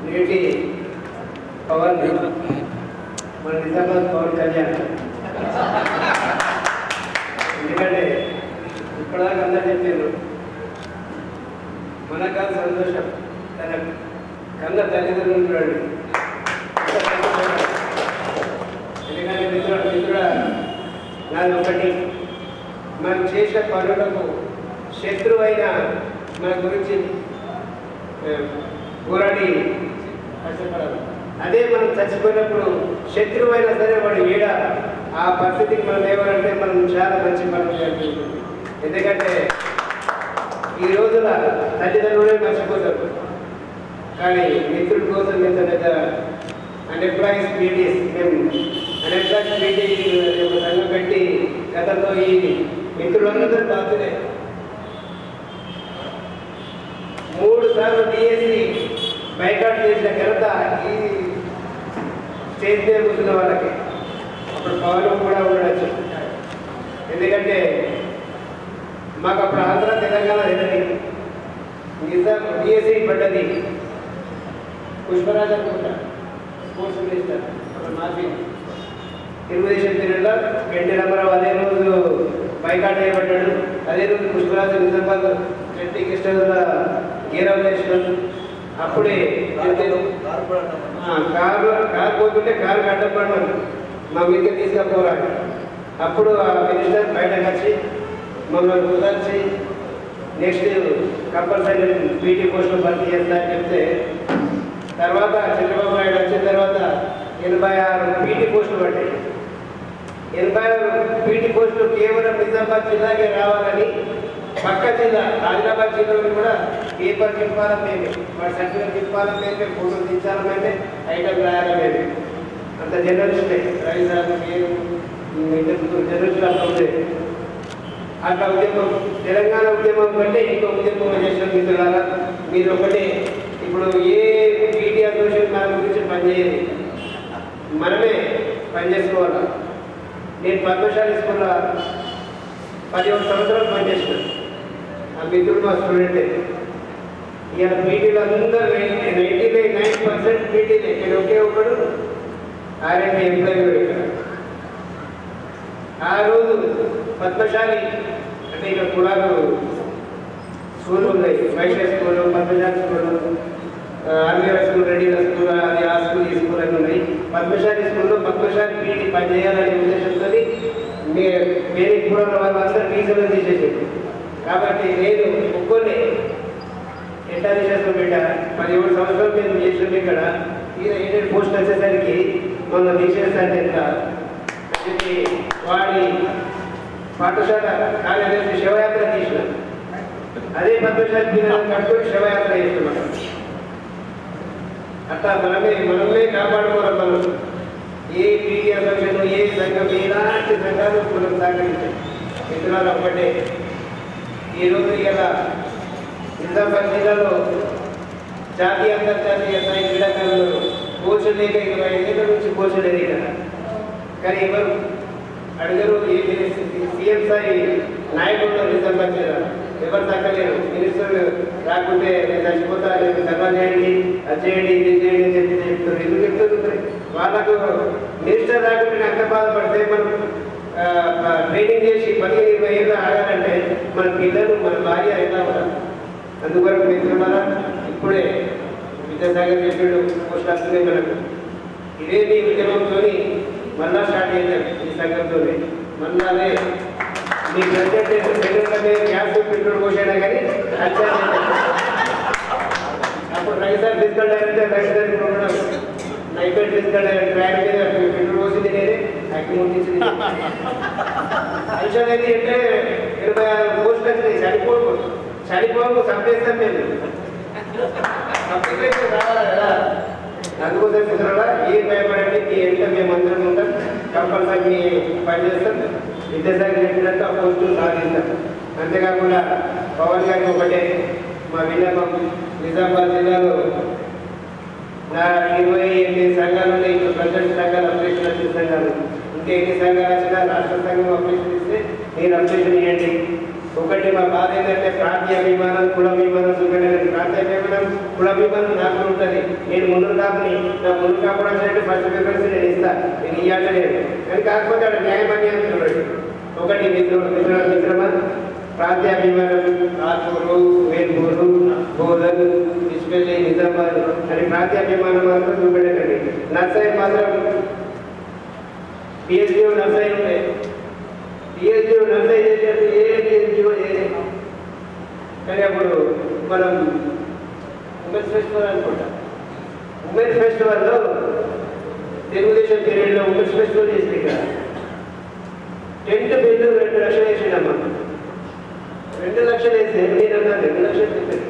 నేటి పవన్ మన నిజామాబాద్ పవన్ కళ్యాణ్. ఎందుకంటే ఇప్పటిదాకా అందరూ చెప్పారు మన కాదు సంతోషం తన కన్న తల్లిదండ్రులు ఉంటాడు. ఎందుకంటే మిత్రుడా నాది ఒకటి, మనం చేసిన పనులకు శత్రువైన మన గురించి పోరాడి కష్టపడాలి. అదే మనం చచ్చిపోయినప్పుడు శత్రువైనా సరే వాడు ఏడ ఆ పరిస్థితికి మనం ఏమనంటే మనం చాలా మంచి పనులు చేయాలి. ఎందుకంటే ఈ రోజున తల్లిదండ్రులే మర్చిపోతారు, కానీ మిత్రుల కోసం ఎంత పెద్ద అన్ఎంప్లాయీస్ మీటింగ్స్ మేము అన్ఎంప్లాయీస్ మీటింగ్ ఒక సంఘం పెట్టి గతంలో ఈ మిత్రులందరూ బాధ్యులే 3 సార్లు డిఎస్సి బైకాట్ చేసిన ఘనత ఈ స్టేజ్ మీద కూర్చున్న వాళ్ళకి. అప్పుడు పవన్ కూడా ఉండొచ్చు, ఎందుకంటే మాకు అప్పుడు ఆంధ్ర తెలంగాణ ఎన్నది నిజాం డిఎస్సి పడ్డది. పుష్పరాజ్ అనుకుంటా స్పోర్ట్స్ మినిస్టర్ అప్పుడు మాజీ తెలుగుదేశం పీరియడ్లో ఎన్టీ రామారావు అదే రోజు బైకాట్ చేయబడ్డాడు. అదే రోజు పుష్పరాజు నిజామాబాద్ జెట్టి కృష్ణ గీరవ్ చేసినాడు. అప్పుడే కారు పోతుంటే కారు అడ్డపడినాడు, మా మీదకి తీసుకపోరాడు. అప్పుడు ఆ మినిస్టర్ బయటకు వచ్చి మమ్మల్ని కుదర్చి నెక్స్ట్ కంపల్సరీ పీటీ పోస్టులు భర్తీ చేస్తా అని చెప్తే, తర్వాత చంద్రబాబు నాయుడు వచ్చిన తర్వాత 86 పీటీ పోస్టులు పడ్డాయి. 86 పీటీ పోస్టులు కేవలం నిజామాబాద్ జిల్లాకే రావాలని పక్క జిల్లా ఆదిలాబాద్ జిల్లాలో కూడా పేపర్ తిప్పాలని మేమే, వాడి సర్టిఫికేట్ తిప్పాలని మేమే, ఫోటోలు తెచ్చాలని ఐటమ్ రాయాలని మేమే. అంత జర్నలిస్టే రవి సార్ జర్నలిస్టులు అట్లా ఉండేది. అట్లా ఉద్యమం తెలంగాణ ఉద్యమం కంటే ఇంకో ఉద్యమం చేసిన మిత్రులారా మీరు ఒకటే. ఇప్పుడు ఏ పీటీ అసోసియేషన్ మన గురించి పనిచేయదు, మనమే పనిచేసుకోవాలి. నేను పద్మశాలి స్కూల్లో 11 సంవత్సరాలు పనిచేసిన ఆ మిత్రుడు మా స్టూడెంటే. ఇవాళ పీటీలు అందరూ 99% పీటీలే. నేను ఒకే ఒకడు ఆర్ఎండి ఎంప్లాయీ ఇక్కడ. ఆ రోజు పద్మశాలి అంటే ఇక్కడ కులాలు స్కూల్ ఉన్నాయి, వైశ్య స్కూల్, పద్మశాలి స్కూల్, ఆర్మీఆర్ స్కూల్, రెడ్డిల స్కూల్, అది ఆ స్కూల్ ఈ స్కూల్ అని ఉన్నాయి. పద్మశాలి స్కూల్లో పద్మశాలి పీటీ పనిచేయాలనే ఉద్దేశంతో వేరే కులాల వాళ్ళందరూ టీచర్లు తీసేసారు. కాబట్టి నేను ఒక్కొన్ని ఎట్లా తీసేస్తాం బిడ్డ, 17 సంవత్సరాలు మేము చేసినాం ఇక్కడ. ఈయన 8 పోస్ట్ వచ్చేసరికి మొన్న తీసేస్తాను ఎట్లా చెప్పి వాడి పాఠశాల కాలేజీ శివయాత్ర తీసిన అదే పద్మశాలి పిల్లలను కట్టుకొని శివయాత్ర చేస్తున్నాం. అట్లా మనమే కాపాడుకోవాలి. మనం ఏ పీటీ అసోసియేషన్ ఏ సంఘం ఎలాంటి సంఘాలు మనం సహకరించాం. మిత్రులు ఒక్కటే ఈరోజు ఇలా నిజామాబాద్ జిల్లాలో జాతీయ అంతర్జాతీయ స్థాయి క్రీడాకారులు కోచ్ లేక 25 ఏళ్ళ నుంచి కోచ్ లేదు ఇక్కడ. కానీ ఎవరు అడిగారు సీఎం స్థాయి నాయకులు నిజామాబాద్ జిల్లా ఎవరు తగ్గలేరు. మినిస్టర్ రాకుంటే నేను చచ్చిపోతా, నేను ధర్నా చేయండి, అది చేయండి, ఇది చేయండి అని చెప్పి చెప్తారు. ఎందుకు చెప్తారు? వాళ్ళకు మినిస్టర్ రాకుంటే నేను అంత బాధపడితే మనం ట్రైనింగ్ చేసి 15-20 ఏళ్ళు ఆగాలంటే మన పిల్లలు మన భార్య ఎలా ఉండాలి. అందువరకు మిత్రులారా ఇప్పుడే విద్యాసాగర్ చెప్పాడు పోస్ట్ వస్తున్నాయి మనకు. ఇదే మీ ఉద్యమంతో మళ్ళా స్టార్ట్ చేద్దాం ఈ సంఘంతో. మళ్ళీ మీ ప్రజెంట్ సెకండ్లనే గ్యాస్ పెట్రోల్ పోసాడా కానీ అప్పుడు రైతర్ ఫిజికల్ డైరెక్టర్ రైతర్ ఉండడం నైపేట్ ఫిజికల్ డైరెక్టర్ ఆయన మీద పెట్రోల్ పోసింది నేనే అగ్ని ముట్టించింది. అంశాలు ఏంటి అంటే 26 పోస్టులు వచ్చినాయి. చనిపోకు చంపేస్తాం మేము, కంప్లీట్ రావాలి కదా. అందుకోసం మిత్రుల ఏం భయపడండి, మీ ఎంత మేము అందరం ఉంటాం, కంపల్సరీ పనిచేస్తాం. విద్యాసాగర్ చెప్పినట్టు ఆ పోస్టులు సాధిస్తాం. అంతేకాకుండా పవన్ గారికి ఒకటే మా విన్నపం, నిజామాబాద్ జిల్లాలో నా 28 సంఘాలు ఉన్నాయి. ఇప్పుడు ప్రజెంట్ సంఘాలు, అప్లికేషన్ సంఘాలు ఇంకా ఎన్ని సంఘాలు వచ్చినా రాష్ట్ర సంఘం అప్లికేషన్ ఇస్తే మీరు అప్లికేషన్ ఇవ్వండి. ఒకటి మా బాధ ఏంటంటే ప్రాంతీయ విమానం కుల విమానం చూపెట్టాలి. ప్రాంతీయ విమానం కుల విమానం నాకు ఉంటుంది. నేను ముందు కాపుని నా ముందు కాపాడాల్సినట్టు ఫస్ట్ ప్రిఫరెన్స్ నేను ఇస్తాను. నేను ఇవ్వట్లేదు కానీ కాకపోతే అక్కడ న్యాయం అని చూడండి. ఒకటి మిశ్రమ ప్రాంతీయ విమానం ఆర్మూరు వేల్పూరు బోధన్ ఇసుపెల్లి నిజామాబాద్ అని ప్రాంతీయ విమానం మాత్రం చూపెట్టండి. నర్సరీ మాత్రం పిహెచ్డిఓ నర్సరీ ఉంటాయి. పిహెచ్డిఓ నర్సరీ చేసేది ఏ పిహెచ్డిఓ కానీ అప్పుడు మనం ఉమెన్స్ ఫెస్టివల్ అనుకుంటాం. ఉమెన్స్ ఫెస్టివల్లో తెలుగుదేశం పీరియడ్లో ఉమెన్స్ ఫెస్టివల్ చేసింది. ఇక్కడ టెంట్ బిల్లు 2 లక్షలు వేసిండమ్మా. 2 లక్షలు వేస్తే నేను అన్నాను 2 లక్షలు చెప్పాను.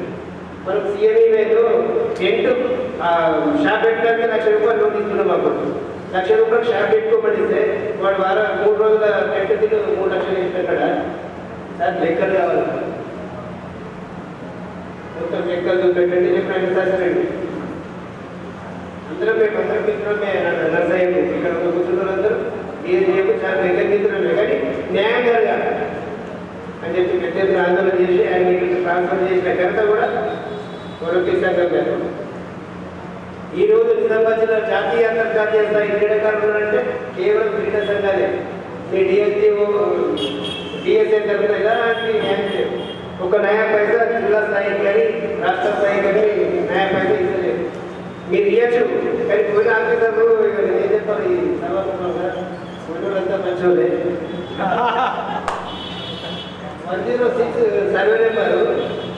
మనం సీఎంఈలో టెంట్ షాప్ పెట్టడానికి ₹1,00,000 లోన్ తీసుకున్నాం. అప్పుడు ₹1,00,000 షాప్ పెట్టుకోబడిస్తే వాడు వారం 3 రోజుల టెంట్ బిల్లు 3 లక్షలు వేసినాడు. సార్ లెక్కలు కావాలి, మొత్తం లెక్కలు పెట్టండి చెప్పండి సార్. సరే అందరం మేమందరం మిత్రులమే నర్సరీ ఇక్కడ కూర్చున్నోళ్ళందరూ ఏం చాలా దగ్గర మిత్రులమే కానీ న్యాయం జరగాలి అని చెప్పి పెద్ద ఆందోళన చేసి ఆయన ట్రాన్స్ఫర్ చేసిన ఘనత కూడా ఒలింపిక్ సంఘం మీద. ఈరోజు నిజామాబాద్ జిల్లా జాతీయ అంతర్జాతీయ స్థాయి క్రీడాకారులు అంటే కేవలం క్రీడా సంఘాలే. మీ డిఎస్ఓ డిఎస్ఏ తరఫున ఎలాంటి న్యాయం లేదు. ఒక నయా పైసా జిల్లా స్థాయికి కానీ రాష్ట్ర స్థాయికి కానీ నయా పైసా ఇవ్వలేదు. మీరు ఇవ్వచ్చు కానీ పోయిన ఆఫీసర్లు ఏం చెప్పాలి ఈ సర్వత్రంగా పోయినంతా మంచోళ్ళే. 106 సర్వే నెంబరు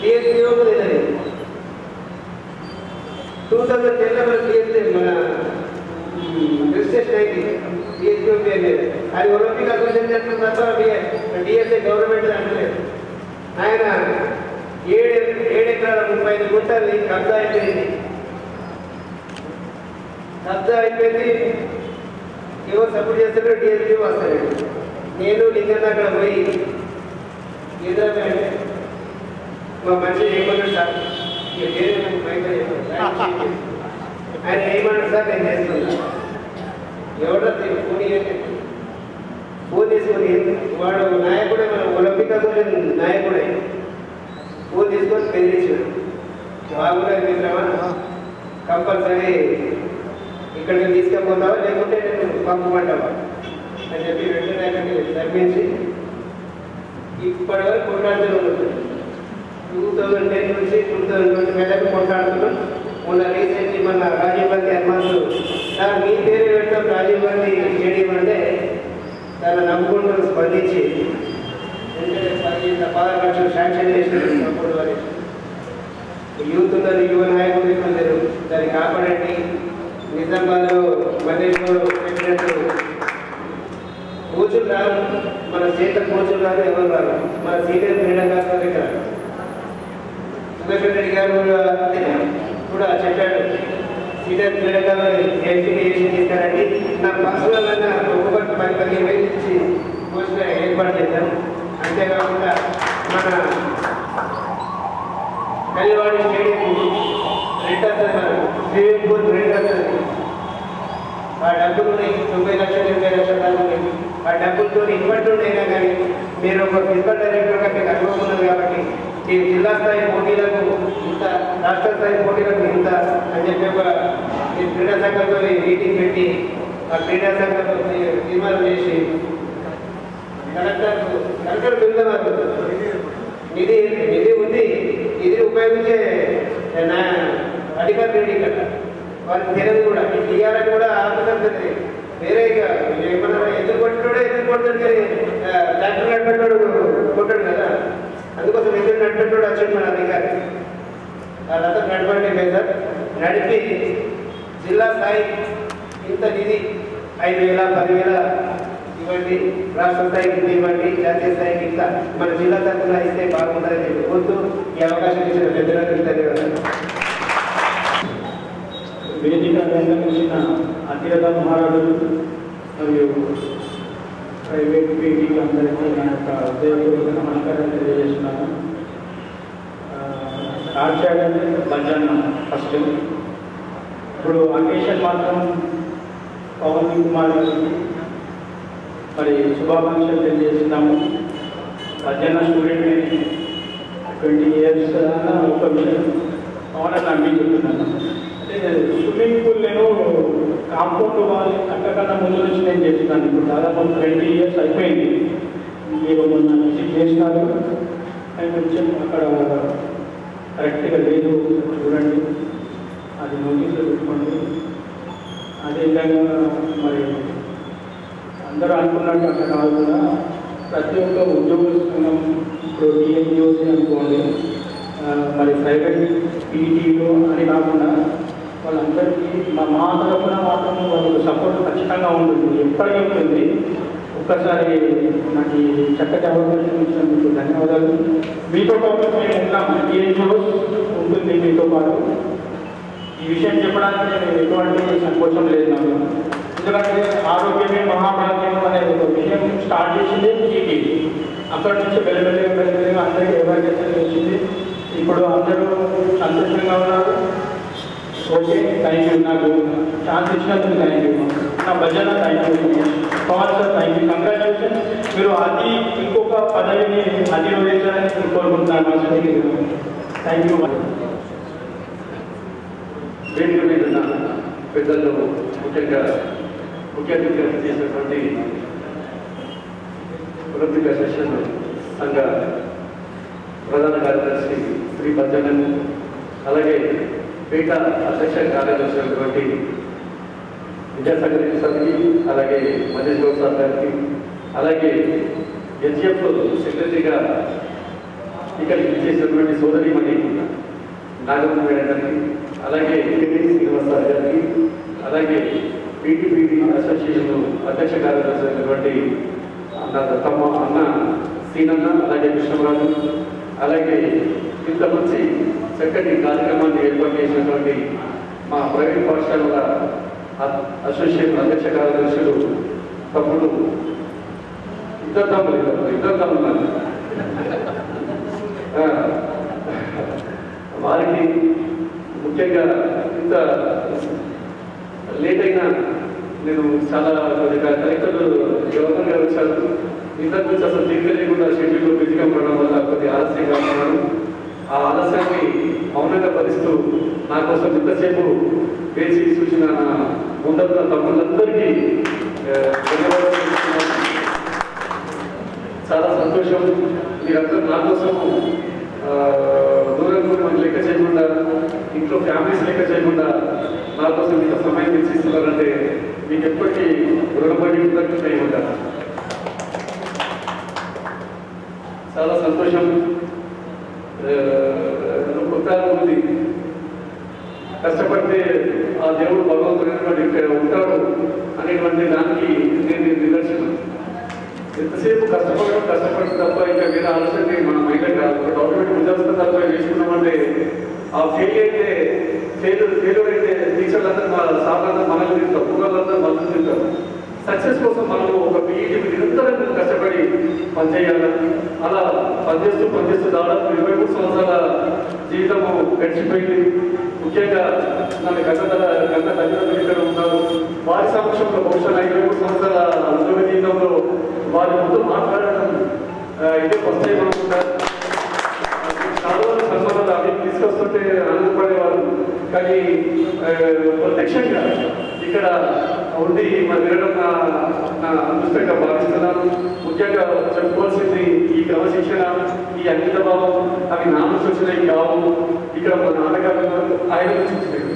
డిఎస్ఓకు తెలియదు. 2010లో మన డిఎస్ఏ మన రిజిస్ట్రేషన్ అయింది. డిఎస్ఓ పేరు లేదు. అది ఒలింపిక్ అసోసియేషన్ తప్ప డిఎస్ఏ గవర్నమెంట్ అంటలేదు. ఆయన 7 ఎకరాల 35 గుంటలు కబ్జా అయిపోయింది. కబ్జా అయిపోయింది. ఎవరు సపోర్ట్ చేస్తారో డిఎస్పీ వస్తాడు. నేను లింగన్న అక్కడ పోయి ఎదురంటే మా మనిషి ఏమన్నాడు సార్ ఆయన ఏమన్నాడు సార్ నేను చేస్తున్నా ఎవడో ఫోన్ తీసుకొని వాడు నాయకుడే మన ఒలింపిక్ అసోసియేషన్ నాయకుడే ఫోన్ తీసుకొని బెదిరించాడు. బాగున్నా మిత్రమా కంపల్సరీ ఇక్కడికి తీసుకెళ్ళిపోతావా లేకుంటే నేను పంపమంటావా అని చెప్పి వెంటనే అక్కడికి తప్పించి ఇప్పటి వరకు కొట్లాడుతూనే ఉంటుంది. 2010 నుంచి 2020 వరకు కొట్లాడుతున్నాం. మొన్న రీసెంట్లీ మన రాజీవ్ గాంధీ అడ్వాన్స్ సార్ మీ పేరు పెడతాం రాజీవ్ గాంధీ స్టేడియం అంటే దాన్ని నమ్ముకుంటూ స్పందించి వెంటనే 16 లక్షలు శాంక్షన్ చేసినారు. అప్పుడు వారి యూత్ ఉన్నారు, యువ నాయకులు ఉన్నారు, దాన్ని కాపాడండి. నిజామాబాద్లో మల్లేశ్వరం పెట్టినట్టు కోచులు రారు, మన చేత కోచులు రారు, ఎవరు రారు, మన సీనియర్ క్రీడాకారుల దగ్గర సుదర్శన్ రెడ్డి గారు కూడా చెప్పాడు. సీనియర్ క్రీడాకారులు ఎంపికేషన్ చేశారండి. నా పర్సనల్ అన్న ఒక్కొక్కటి 10,000 ఇచ్చి కోచ్గా ఏర్పాటు చేశాను. అంతేకాకుండా మన కల్లివాడి స్టేడియం రెంట్ వస్తుంది, మన స్విమ్మింగ్ పూల్ రెంట్ వస్తుంది. ఆ డబ్బులు 90 లక్షలు 80 లక్షల దాకా ఉన్నాయి. ఆ డబ్బులతో ఇన్వెంట్ అయినా కానీ మీరు ఒక ఫిజికల్ డైరెక్టర్గా మీకు అనుభవం ఉన్నది కాబట్టి ఈ జిల్లా స్థాయి పోటీలకు ఇంత, రాష్ట్ర స్థాయి పోటీలకు ఇంత అని చెప్పి ఒక క్రీడా సంఘంతో మీటింగ్ పెట్టి ఆ క్రీడా సంఘంతో తీర్మానం చేసి కలెక్టర్ పిలుస్తున్నారు. నిధి ఉంది, ఇది ఉపయోగించే అధికారులు లేడు ఇక్కడ, వాళ్ళకి తెలియదు కూడా. ఇవ్వాలని కూడా ఆఫీసర్ వేరే ఏమన్నా ఎదురు కొట్టాడు కానీ ట్రాక్టర్ నడిపెట్టాడు కొట్టాడు కదా, అందుకోసం ఎదురు నడిపెట్టాడు వచ్చాడు మన అధికారి. వాళ్ళంతా నడపండి మీద నడిపి జిల్లా స్థాయి ఇంత నిధి 5,000 10,000 ఇవ్వండి, రాష్ట్ర స్థాయికి ఇవ్వండి, జాతీయ స్థాయికి ఇంత మన జిల్లా తరఫున ఇస్తే బాగుంటుందని చెప్పి కోరుతూ ఈ అవకాశం ఇచ్చిన పెద్దలకు ధన్యవాదాలు. వేదిక అలంకరించిన అధికార మహారాజులు మరియు ప్రైవేట్ పీటీలందరికీ నా యొక్క ఉదయపూర్వక నమస్కారం తెలియజేస్తున్నాను. స్టార్ట్ చేయడం భజన ఫస్ట్. ఇప్పుడు అకేషన్ మాత్రం పవన్ కుమార్ గారికి మరి శుభాకాంక్షలు తెలియజేస్తున్నాము. మధ్యాహ్న స్టూడెంట్ 20 years అన్న ఒక విషయం పవన్ అన్ని చెప్తున్నాను. అంటే స్విమ్మింగ్ పూల్ నేను కాంపౌండ్ వాళ్ళు అంతకన్నా ముందు నుంచి నేను చేస్తున్నాను. ఇప్పుడు దాదాపు 20 years అయిపోయింది. మీరు మొన్న విజిట్ చేసినారు, అది కొంచెం అక్కడ కరెక్ట్గా లేదు చూడండి, అది నోటీసులు పెట్టుకోండి. అదేవిధంగా మరి అందరూ అనుకున్నట్టు అక్కడ కాకుండా ప్రతి ఒక్క ఉద్యోగుల సంఘం ఇప్పుడు టీఎన్జిఓసి అనుకోండి, మరి ప్రైవేట్ పీటీలు అని కాకుండా వాళ్ళందరికీ మా తరఫున మాత్రం వాళ్ళకు సపోర్ట్ ఖచ్చితంగా ఉంటుంది, ఎప్పటికీ ఉంటుంది. ఒక్కసారి నాకు చక్కటి అవకాశం ఇచ్చినందుకు ధన్యవాదాలు. మీతో పాటు మేము ఉన్నాము, టీఎన్జిఓస్ ఉంటుంది మీతో పాటు. ఈ విషయం చెప్పడానికి నేను ఎటువంటి సంకోచం లేదు నాకు. ఎందుకంటే ఆరోగ్యమే మహాభాగ్యం అనే ఒక విషయం స్టార్ట్ చేసింది టీటీ. అక్కడి నుంచి వెలువెలుగా అందరికీ అవేర్నెస్ వచ్చింది. ఇప్పుడు అందరూ సంతోషంగా ఉన్నారు. Okay, thank you. నాకు ఛాన్స్ ఇచ్చినందుకు థ్యాంక్ యూ. నా భజన thank you. Pavan sir thank you. Congratulation. మీరు అది ఇంకొక పదవిని అధిరోహించాలని కోరుకుంటున్నాను. Thank you. వేదిక మీద ఉన్న పెద్దలు, ముఖ్యంగా ముఖ్య అతిథిగా చేసినటువంటి వృత్తిక సెషన్ సంఘ ప్రధాన కార్యదర్శి శ్రీ బజ్జన్, అలాగే పేట అధ్యక్ష కార్యదర్శి అయినటువంటి విద్యాసాగర్ సార్కి, అలాగే మహేష్ గౌడ్ సార్ గారికి, అలాగే ఎస్జిఎఫ్ సెక్రటరీగా ఇక్కడికి ఇచ్చేసినటువంటి సోదరిమణి నాగమ్మ మేడం గారికి, అలాగే శ్రీనివాస్ సార్ గారికి, అలాగే పీటీపీటీ అసోసియేషన్ అధ్యక్ష కార్యదర్శి అయినటువంటి తమ్మ అన్న సీనన్న, అలాగే కృష్ణరాజు, అలాగే ఇంత మంచి చక్కటి కార్యక్రమాన్ని ఏర్పాటు చేసినటువంటి మా ప్రైవేట్ పాఠశాలల అసోసియేషన్ అధ్యక్ష కార్యదర్శులు తమ్ముడు, ఇద్దరు తమ్ముడు వారికి ముఖ్యంగా ఇంత లేట్ అయినా నేను చాలా కలెక్టర్ గవర్నర్ గారు వచ్చారు. ఇంతకు నుంచి అసలు తీరిక లేకుండా షెడ్యూల్లో బిజీగా ఉండడం వల్ల కొద్ది ఆలస్యంగా ఉన్నాను. ఆ ఆలస్యాన్ని మౌనంగా భరిస్తూ నా కోసం ఇంతసేపు వేచి సూచన ముందన్న తమ్ముళ్ళందరికీ ధన్యవాదాలు తెలుపుతున్నాను. చాలా సంతోషం. మీరందరూ నా కోసం దూరం మనం లెక్క చేయకుండా, ఇంట్లో ఫ్యామిలీస్ లెక్క చేయకుండా నా కోసం ఇంత సమయం వెచ్చిస్తున్నారంటే మీకు ఎప్పటికీ రుణపడి కృతజ్ఞతై ఉంటారు. చాలా సంతోషం. కొత్త ఉంది, కష్టపడితే ఆ దేవుడు భగవంతుడు ఇక్కడ ఉంటాడు అనేటువంటి దానికి నేను నిదర్శనం. ఎంతసేపు కష్టపడడం తప్ప ఇంకా వేరే ఆలోచన మన మైండ్ కాదు. ఒక డాక్యుమెంట్ ఉద్యోగం తప్ప వేసుకున్నామంటే ఆ ఫెయిల్యూర్ అయితే టీచర్లందరూ సాధారణ మనల్ని తింటారు, పిల్లలందరూ మనల్ని తింటారు. సక్సెస్ కోసం మనము ఒక పీఈటీ నిరంతరం కష్టపడి పనిచేయాలి. అలా పనిచేస్తూ దాదాపు 23 సంవత్సరాల జీవితము గడిచిపోయింది. ముఖ్యంగా నన్ను గంట తల్లిదండ్రులు ఇక్కడ ఉన్నారు. వారి సమక్షంలో బహుశా 23 సంవత్సరాల ఉద్యోగ జీవితంలో వారి ముందు మాట్లాడడం ఇదే ఫస్ట్ టైం అనుకుంటారు. చాలా సన్మానాలు అవి తీసుకొస్తుంటే ఆనందపడేవారు. కానీ ప్రత్యక్షంగా ఇక్కడ ఉండి వినడం నా అదృష్టంగా భావిస్తున్నాను. ముఖ్యంగా చెప్పుకోవాల్సింది ఈ క్రమశిక్షణ, ఈ అంకిత భావం అవి నా నుంచి వచ్చినవి కావు. ఇక్కడ మన నాటకాలు ఆయన నుంచి వచ్చినాయి.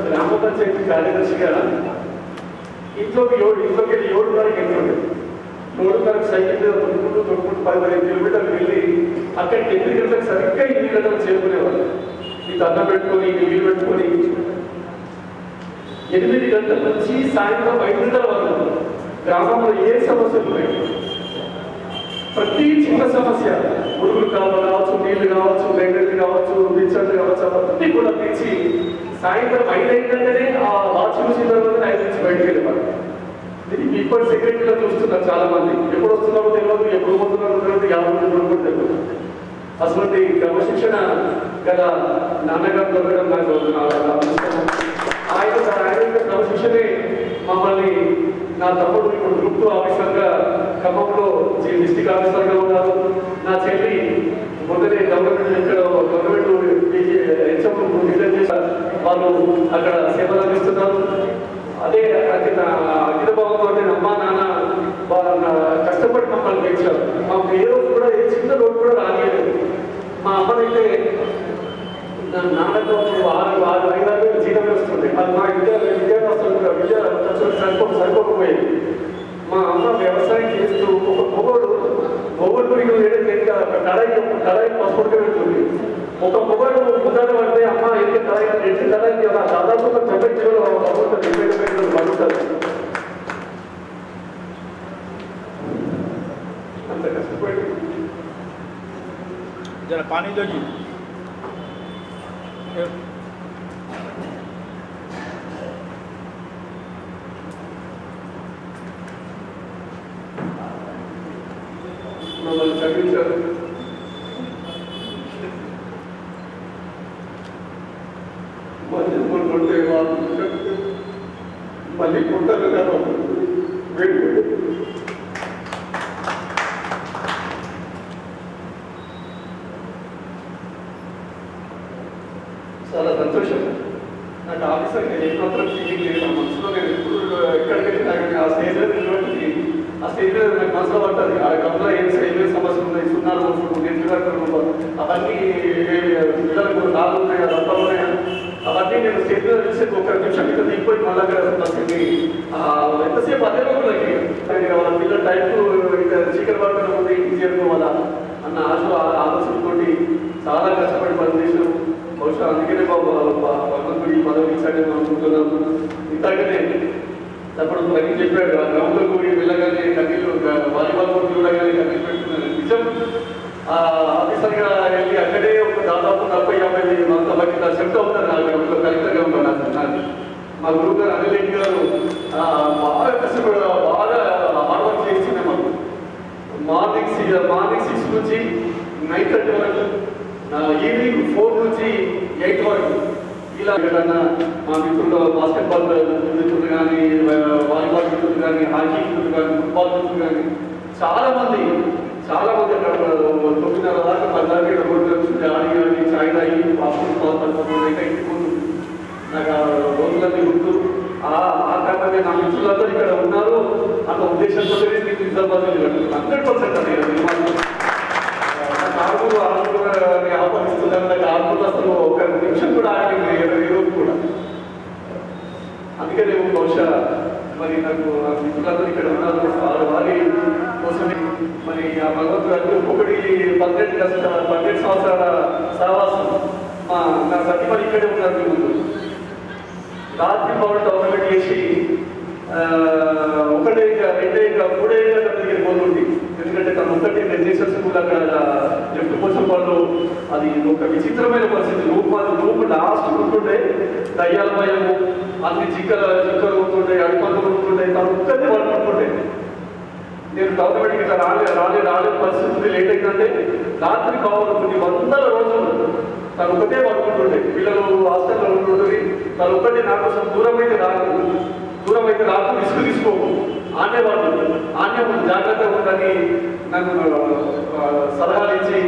గ్రామ పంచాయతీ కార్యదర్శిగా ఇంట్లోకి 7:30కి వెళ్తుండే. 7:30కి సైకిల్ మీద తొడుకుంటూ 15 కిలోమీటర్లు వెళ్ళి అక్కడికి 8 గంటలకు సరిగ్గా 8 గంటలకు చేరుకునేవాళ్ళు. ఈ దండం పెట్టుకొని నీళ్ళు పెట్టుకొని 8 గంటల నుంచి సాయంత్రం 5 గంటల వరకు గ్రామంలో ఏ సమస్యలు ఉన్నాయి, ప్రతి చిన్న సమస్య, పురుగులు కావచ్చు, నీళ్లు కావచ్చు, లైబ్రరీ కావచ్చు, రిచర్లు కావచ్చు, అవన్నీ కూడా తీర్చి సాయంత్రం 5 అయిందంటేనే ఆ వాచ్ చూసిన తర్వాత 5 నుంచి బయటకు వెళ్ళేవారు. దీనికి ఇప్పుడు సెక్రటరీలో చూస్తున్నారు చాలా మంది. ఎప్పుడు వస్తున్నారో తెలియదు, ఎప్పుడు పోతున్నారో తెలియదు, 50 మంది కూడా తెలియదు. అటువంటి క్రమశిక్షణ గల నాన్నగారు దొరకడం నాకు ఆయన క్రమశిక్షణే మమ్మల్ని నా తమ్ముడు ఇప్పుడు గ్రూప్ 2 ఆఫీసర్గా ఖమ్మంలో డిస్టిక్ ఆఫీసర్గా ఉన్నారు. నా చెల్లి మొదటి గవర్నమెంట్ హెచ్ఎం రిజైన్ చేశారు. వాళ్ళు అక్కడ సేవలు అందిస్తున్నారు. అదే అఖిల భావంతో అమ్మా నాన్న కష్టపడి మమ్మల్ని పెంచారు. మాకు ఏ రోజు కూడా ఏ చిన్న రోజు కూడా రానియలేదు. మా అమ్మనైతే నాన్నతో 6-5 జీతం వస్తుంది. అది మా విద్యాభ్యాసం సరిపోకపోయేది. మా అమ్మ వ్యవసాయం చేస్తూ ఒక మొగోడు ఏదైతే కడాయి పసుపుడుగా పెడుతుంది. ఒక మొగోడు ముద్దాడు పడితే అమ్మ ఎంత కడాయి దాదాపు 90 కిలోలు పడుతుంది. అంత కష్టపడి जरा पानी दो जी। మమ్మల్ని చదివించారు. మళ్ళీ పుట్టారు కదా చాలా సంతోషం. నాకు ఆఫీసర్ నేను ఏమాత్రం ఫీలింగ్ లేదు. నా మనసులో నేను ఎప్పుడు ఎక్కడికి నాకు ఆ స్టేజ్ మీద నాకు మనసులో పడుతుంది. ఆ గంలో ఏం సమస్యలు ఉన్నాయి, సున్నాలు అవన్నీ పిల్లలకు నాలు ఉన్నాయి, రథాలు ఉన్నాయి, అవన్నీ నేను స్టేజ్ మీద చూసి ఒక నిమిషం మీద దిగిపోయి మళ్ళీ పరిస్థితి ఎంతసేపు అదే రోజులకి వాళ్ళ పిల్లల టైంకు చీకటి పడుతున్న ముందు ఇంటికి చేరుకోవాలా అన్న ఆలోచనతో చాలా కష్టపడి పనిచేసాం. బహుశా అందుకనే భగవంతుడి పదవి ఇచ్చాడని అనుకుంటున్నాను. ఇంతకనే అప్పుడు పని చెప్పాడు, ఆ గ్రౌండ్లో కూడి వెళ్ళగానే కన్నీళ్ళు వాలీబాల్ కోర్టు చూడగానే కన్నీళ్ళు పెడుతున్నాను. నిజం ఆఫీసర్గా వెళ్ళి అక్కడే ఒక దాదాపు 40-50 మంది సెట్ అవుతారు. ఆ గ్రౌండ్లో కలెక్టర్గా ఉన్నాను. మా గురువు గారు అనిల్ రెడ్డి గారు బాగా కష్టపడి బాగా హార్డ్ వర్క్ చేస్తున్నాం. మాకు మార్నింగ్ 6 నుంచి 9:30 వరకు, ఈవినింగ్ 4 నుంచి 8 వరకు ఇలా ఎక్కడన్నా మా మిత్రులు బాస్కెట్బాల్ మిత్రులు కానీ, వాలీబాల్ మిత్రులు కానీ, హాకీ మిత్రులు కానీ, ఫుట్బాల్ మిత్రులు కానీ చాలా మంది అక్కడ 9:30 దాకా 10 దాకా ఆడి చాయ్ తాగి అయితే ఇంటిపోతుంది. నాకు ఆ రోజులన్నీ గుర్తు. ఆ కారణమే నా మిత్రులందరూ ఇక్కడ ఉన్నారు అన్న ఉద్దేశంతో మీకు నిజామాబాద్ 100% అనేది ఆరుగురు ఆహ్వానిస్తున్నాను. నాకు ఆరుగురు అసలు ఒక నిమిషం కూడా ఆగలేదు ఈ రోజు కూడా. అందుకే నేను బహుశా మరి నాకు మిత్రులందరూ ఇక్కడ ఉన్నారు. వారి కోసమే మరి ఆ భగవంతుడు అంటే ఒక్కొక్కటి 12 సంవత్సరాల సహవాసం నా సత్యమని ఇక్కడే ఉన్నారు. ముందు రాత్రి పవర్ టోర్నమెంట్ చేసి ఒకటే ఇంకా 3 దగ్గరికి పోతుంది. ఎందుకంటే తను ఒక్కటి రెజిస్ట్రేషన్ కూడా అక్కడ లెఫ్ట్ కోసం వాళ్ళు అది ఒక విచిత్రమైన పరిస్థితి. రూమ్ లాస్ట్ ఉంటుండే దయ్యాల భయము, అన్ని చిక్కలు ఉంటుండే, అడిపందులు ఉంటుండే, తను ఒక్కటే పడుతుంటుండే. నేను టోర్నమెంట్కి ఇట్లా రాలేదు పరిస్థితి లేట్ అయిందంటే రాత్రి కావాలి కొన్ని 100 రోజులు తను ఒకటే పడుకుంటుండే. పిల్లలు హాస్టల్లో ఉంటుంటుంది. తను ఒక్కటే నా కోసం దూరం అయితే రాకు రిస్క్ తీసుకోకు ఆనేవాళ్ళు జాగ్రత్తగా ఉందని నన్ను సలహాలు ఇచ్చి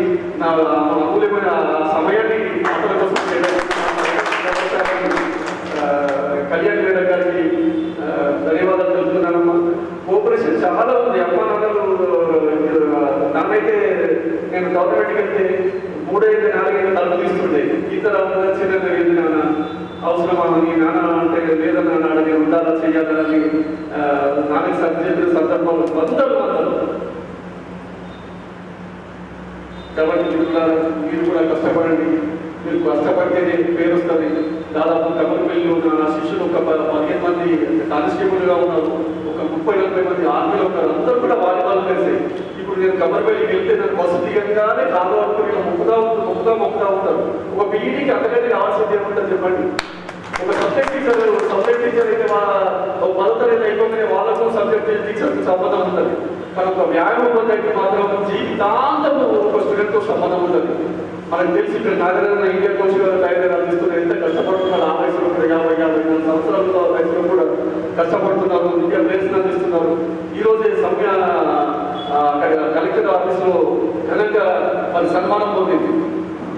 నా అమూల్యమైన సమయాన్ని ఆటల కోసం కళ్యాణ్ మేడం గారికి ధన్యవాదాలు తెలుపుతున్నానమ్మా. కోఆపరేషన్ చాలా ఉంది. అమ్మ నాన్నైతే నేను గవర్నమెంట్కి వెళ్తే 3-4 తలుపు తీస్తుండే. ఇతర చిన్న నాన్న అవసరమా నీ నాన్న అంటే లేదన్నా నాన్న నేను ఉండాలా చెయ్యాలని నాన్నకి సబ్జెక్టు సందర్భాలు వందలు. కాబట్టి మీరు కూడా కష్టపడండి. మీరు కష్టపడితేనే పేరు వస్తుంది. దాదాపు కమలపల్లిలో నా శిష్యులు ఒక 15 మంది కానిస్టేబుల్గా ఉన్నారు. ఒక 30-40 మంది ఆర్మీలో ఉన్నారు. అందరూ కూడా వాలీబాల్ కలిసి ఇప్పుడు నేను కమలపల్లికి వెళ్తే నాకు బస్సు దిగంగానే కాలు పట్టుకుని మొక్కుతా ఉంటారు. ఒక పీఈటీకి అంతకంటే రావాల్సింది ఏముంటుంది చెప్పండి. ఒక సబ్జెక్ట్ టీచర్ అయితే ఒక 10వ తరగతి అయిపోగానే వాళ్ళకు సబ్జెక్ట్ టీచర్కి సంబంధం ఉంటుంది. కానీ ఒక వ్యాయామం అయితే మాత్రం జీవితాంతం ఒక స్టూడెంట్తో సంబంధం ఉంటుంది. మనకు తెలిసి ఇక్కడ నాగరిక ఇండియా కోచ్ గారు టైగర్ అందిస్తున్నారు, ఎంత కష్టపడుతున్నారు. ఆ వయసులో కూడా 50 సంవత్సరాల వయసులో కూడా కష్టపడుతున్నారు, ఇండియా ప్లేయర్స్ అందిస్తున్నారు. ఈరోజే సమ్య కలెక్టర్ ఆఫీస్లో ఘనంగా మరి సన్మానం పొందింది.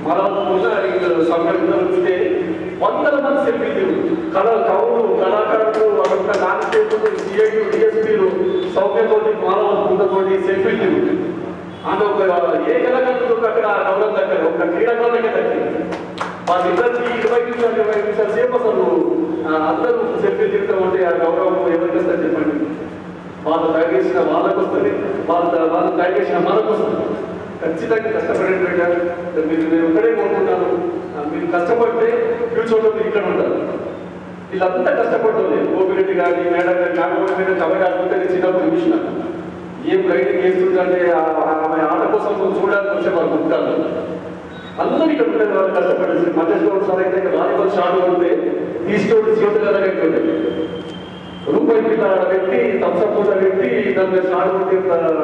మరొక సమ్మె వస్తే 100 మంది సెల్ఫీలు, కవులు, కళాకారులు, అవంతా నాన్నచేతులు, సిఐలు, డిఎస్పీలు సౌమ్యతోటి, మానవతోటి సెల్ఫీలు. ఆమె ఒక ఏ కళాకారులకు అక్కడ గౌరవం దక్కదు, ఒక క్రీడాకారులకే దక్కింది. వాళ్ళిద్దరికి 20 నిమిషాలు సేపు అసలు అందరూ సెల్ఫీలు తిరుగుతూ ఉంటే ఆ గౌరవం ఎవరికి వస్తుంది చెప్పండి? వాళ్ళు తయారు చేసిన వాళ్ళకు వస్తుంది, వాళ్ళు తయారు చేసిన మనకు వస్తుంది. ఖచ్చితంగా కష్టపడేటువంటి మీరు ఒక్కడే కోరుకుంటాను, మీరు కష్టపడితే ఫ్యూచర్లో మీరు ఇక్కడ ఉంటారు. వీళ్ళంతా కష్టపడుతుంది. గోపిరెడ్డి కానీ మేడం గారు కాకపోతే మీద కబడ్డీ ఆడుతుంటే చిన్నప్పుడు చూసిన ఏం రైటింగ్ చేస్తుంటే ఆమె ఆట కోసం చూడడానికి వచ్చేవాళ్ళు ఉంటారు. అందరూ ఇక్కడ ఉండేది వాళ్ళు కష్టపడేసి మధ్యలో సార్ అయితే వాలీబాల్ షాట్ ఉంటే తీసుకొని సీతగా రూపాయి పిల్ల పెట్టి తంసపూట పెట్టి దాన్ని షాట్ కొట్టి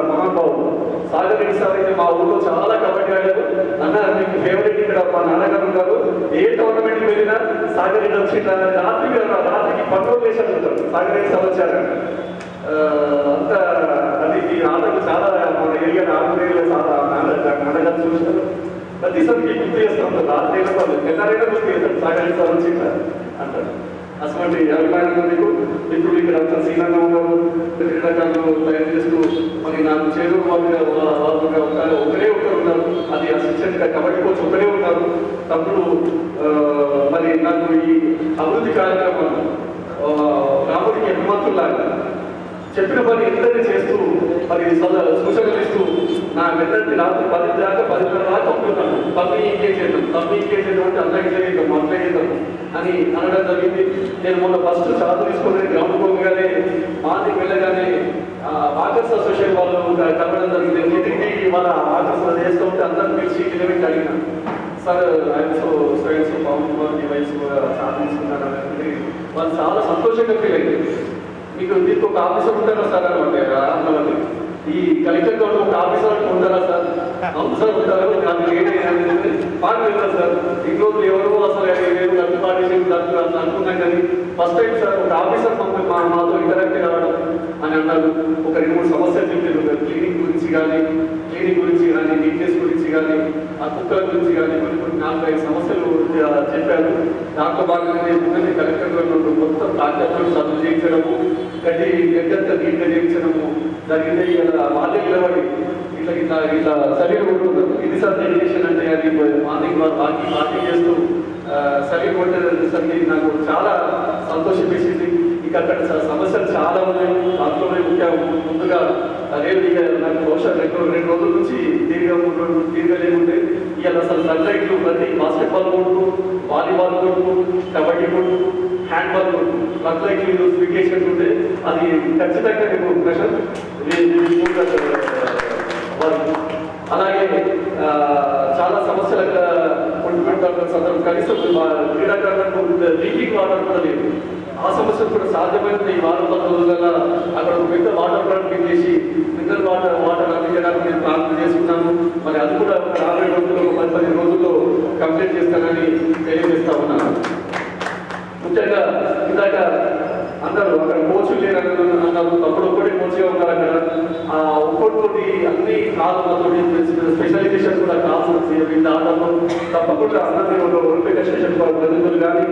మహానుభావుడు సాగర్ రెడ్డి సార్ అయితే మా ఊళ్ళో చాలా కబడ్డీ ఆడారు. అన్న మీకు ఫేవరెట్ ఇక్కడ మా నాన్నగారు ఉంటారు, ఏ టోర్నమెంట్కి వెళ్ళినా సాగర్ రెడ్డి వచ్చి రాత్రికి 12 వేషాలు ఉంటారు. సాగర్ రెడ్డి సార్ వచ్చారు. అంత అది ఈ ఆటలు చాలా మన ఏరియా 4 ఏళ్ళ చాలా నాన్నగారు చూస్తారు. ప్రతిసారికి గుర్తు చేస్తూ ఉంటారు. రాత్రి ఎన్నారైనా గుర్తు చేస్తారు సాగర్ రెడ్డి సార్ వచ్చి అంటారు. అటువంటి అభిప్రాయం మీకు ఇప్పుడు ఇక్కడ అంత సీనంగా ఉన్నారు, క్రీడాకారులు తయారు చేస్తూ మరి నాకు చేరు వాళ్ళుగా ఒకరే ఒకరు ఉన్నారు. అది అసిస్టెంట్ కబడ్డీ కోచ్ ఒకరే ఉన్నారు. తప్పుడు మరి నాకు ఈ అభివృద్ధి కార్యక్రమం రాముడికి హనుమంతులాగా చెప్పిన పని ఇద్దరిని చేస్తూ మరి సూచనలు ఇస్తూ నా వెంటనే రాత్రి 10 దాకా 10:30 దాకా ఉంటున్నాను. తమ్మి ఇంకేం చేద్దాం అంటే అందరికీ చేద్దాం అట్లా చేద్దాం అని అనడం జరిగింది. నేను మొన్న ఫస్ట్ చార్జ్ తీసుకుని గ్రౌండ్ పోగానే మార్నింగ్ వెళ్ళగానే వాకర్స్ అసోసియేషన్ వాళ్ళు కలవడం జరిగింది. ఇంటికి వాళ్ళ వాకర్స్ చేస్తూ ఉంటే అందరూ పిలిచి కిలోమీటర్ అడిగిన సార్ ఆయన students Pavan Kumar device charge తీసుకున్నారు. వాళ్ళు చాలా సంతోషంగా ఫీల్ అయింది. మీకు దీనికి ఒక ఆఫీసర్ ఉంటారా సార్ అనమాట, ఈ కలెక్టర్ గారు ఒక ఆఫీసర్ ఉంటారా సార్? అవును సార్ ఉంటారు. మాకు వెళ్ళారు సార్, ఈ రోజు ఎవరు అసలు అనుకున్నాం కానీ ఫస్ట్ టైం సార్ ఒక ఆఫీసర్ మాతో ఇంటరాక్ట్ కావడం అని అన్నారు. ఒక 2-3 సమస్యలు చెప్పారు. క్లీనింగ్ గురించి కానీ నీట్నెస్ గురించి కానీ ఆ కుక్కల గురించి కానీ కొన్ని 4-5 సమస్యలు చెప్పారు. దాంట్లో భాగంగా కలెక్టర్ గారు మొత్తం డాక్టర్లు చదువు చేయించడము, గడ్డంతా నీట్గా చేయించడము జరిగింది. వాళ్ళే నిలబడి ఇట్లా సర్వీలు కొట్టుకుంటారు. ఇది సార్ డెడికేషన్ అంటే అది మార్నింగ్ వాకింగ్ చేస్తూ సర్వీ కొట్టేసరికి నాకు చాలా సంతోషం వేసింది. ఇక అక్కడ సమస్యలు చాలా ఉన్నాయి. దాంట్లోనే ముందుగా నాకు బహుశా 2 రోజుల నుంచి దీర్ఘ లేకుంటే ఇవాళ అసలు సన్లైట్లు ప్రతి basketball court, volleyball court, kabaddi court, handball court సన్లైట్లు వికేషన్ ఉంటే అది ఖచ్చితంగా మీకు ప్రెషర్. అలాగే చాలా సమస్యలు అక్కడ సందర్భం కనీసం క్రీడాకారులకు డ్రింకింగ్ వాటర్ కూడా లేదు. ఆ సమస్యలు కూడా సాధ్యమైనంత ఈ వారం 10 రోజులలో అక్కడ ఒక పెద్ద వాటర్ ప్లాంట్ చేసి మినరల్ వాటర్ అందించడానికి నేను ప్రార్థన చేసుకున్నాను. మరి అది కూడా 40 రోజుల్లో 10 రోజుల్లో కంప్లీట్ చేస్తానని తెలియజేస్తా ఉన్నాను. ముఖ్యంగా ఇందాక అందరూ అక్కడ కోచ్లు లేరని అన్నారు. తప్పుడు ఒక్కడే కోచ్గా ఉన్నారు అక్కడ. ఒక్కొక్కటి అన్ని కాలంతో స్పెషలైజేషన్ కూడా కాదు. ఇంత ఆటల్లో తప్పకుండా అందరూ ఒలింపిక్ అసోసియేషన్ ప్రతినిధులు కానీ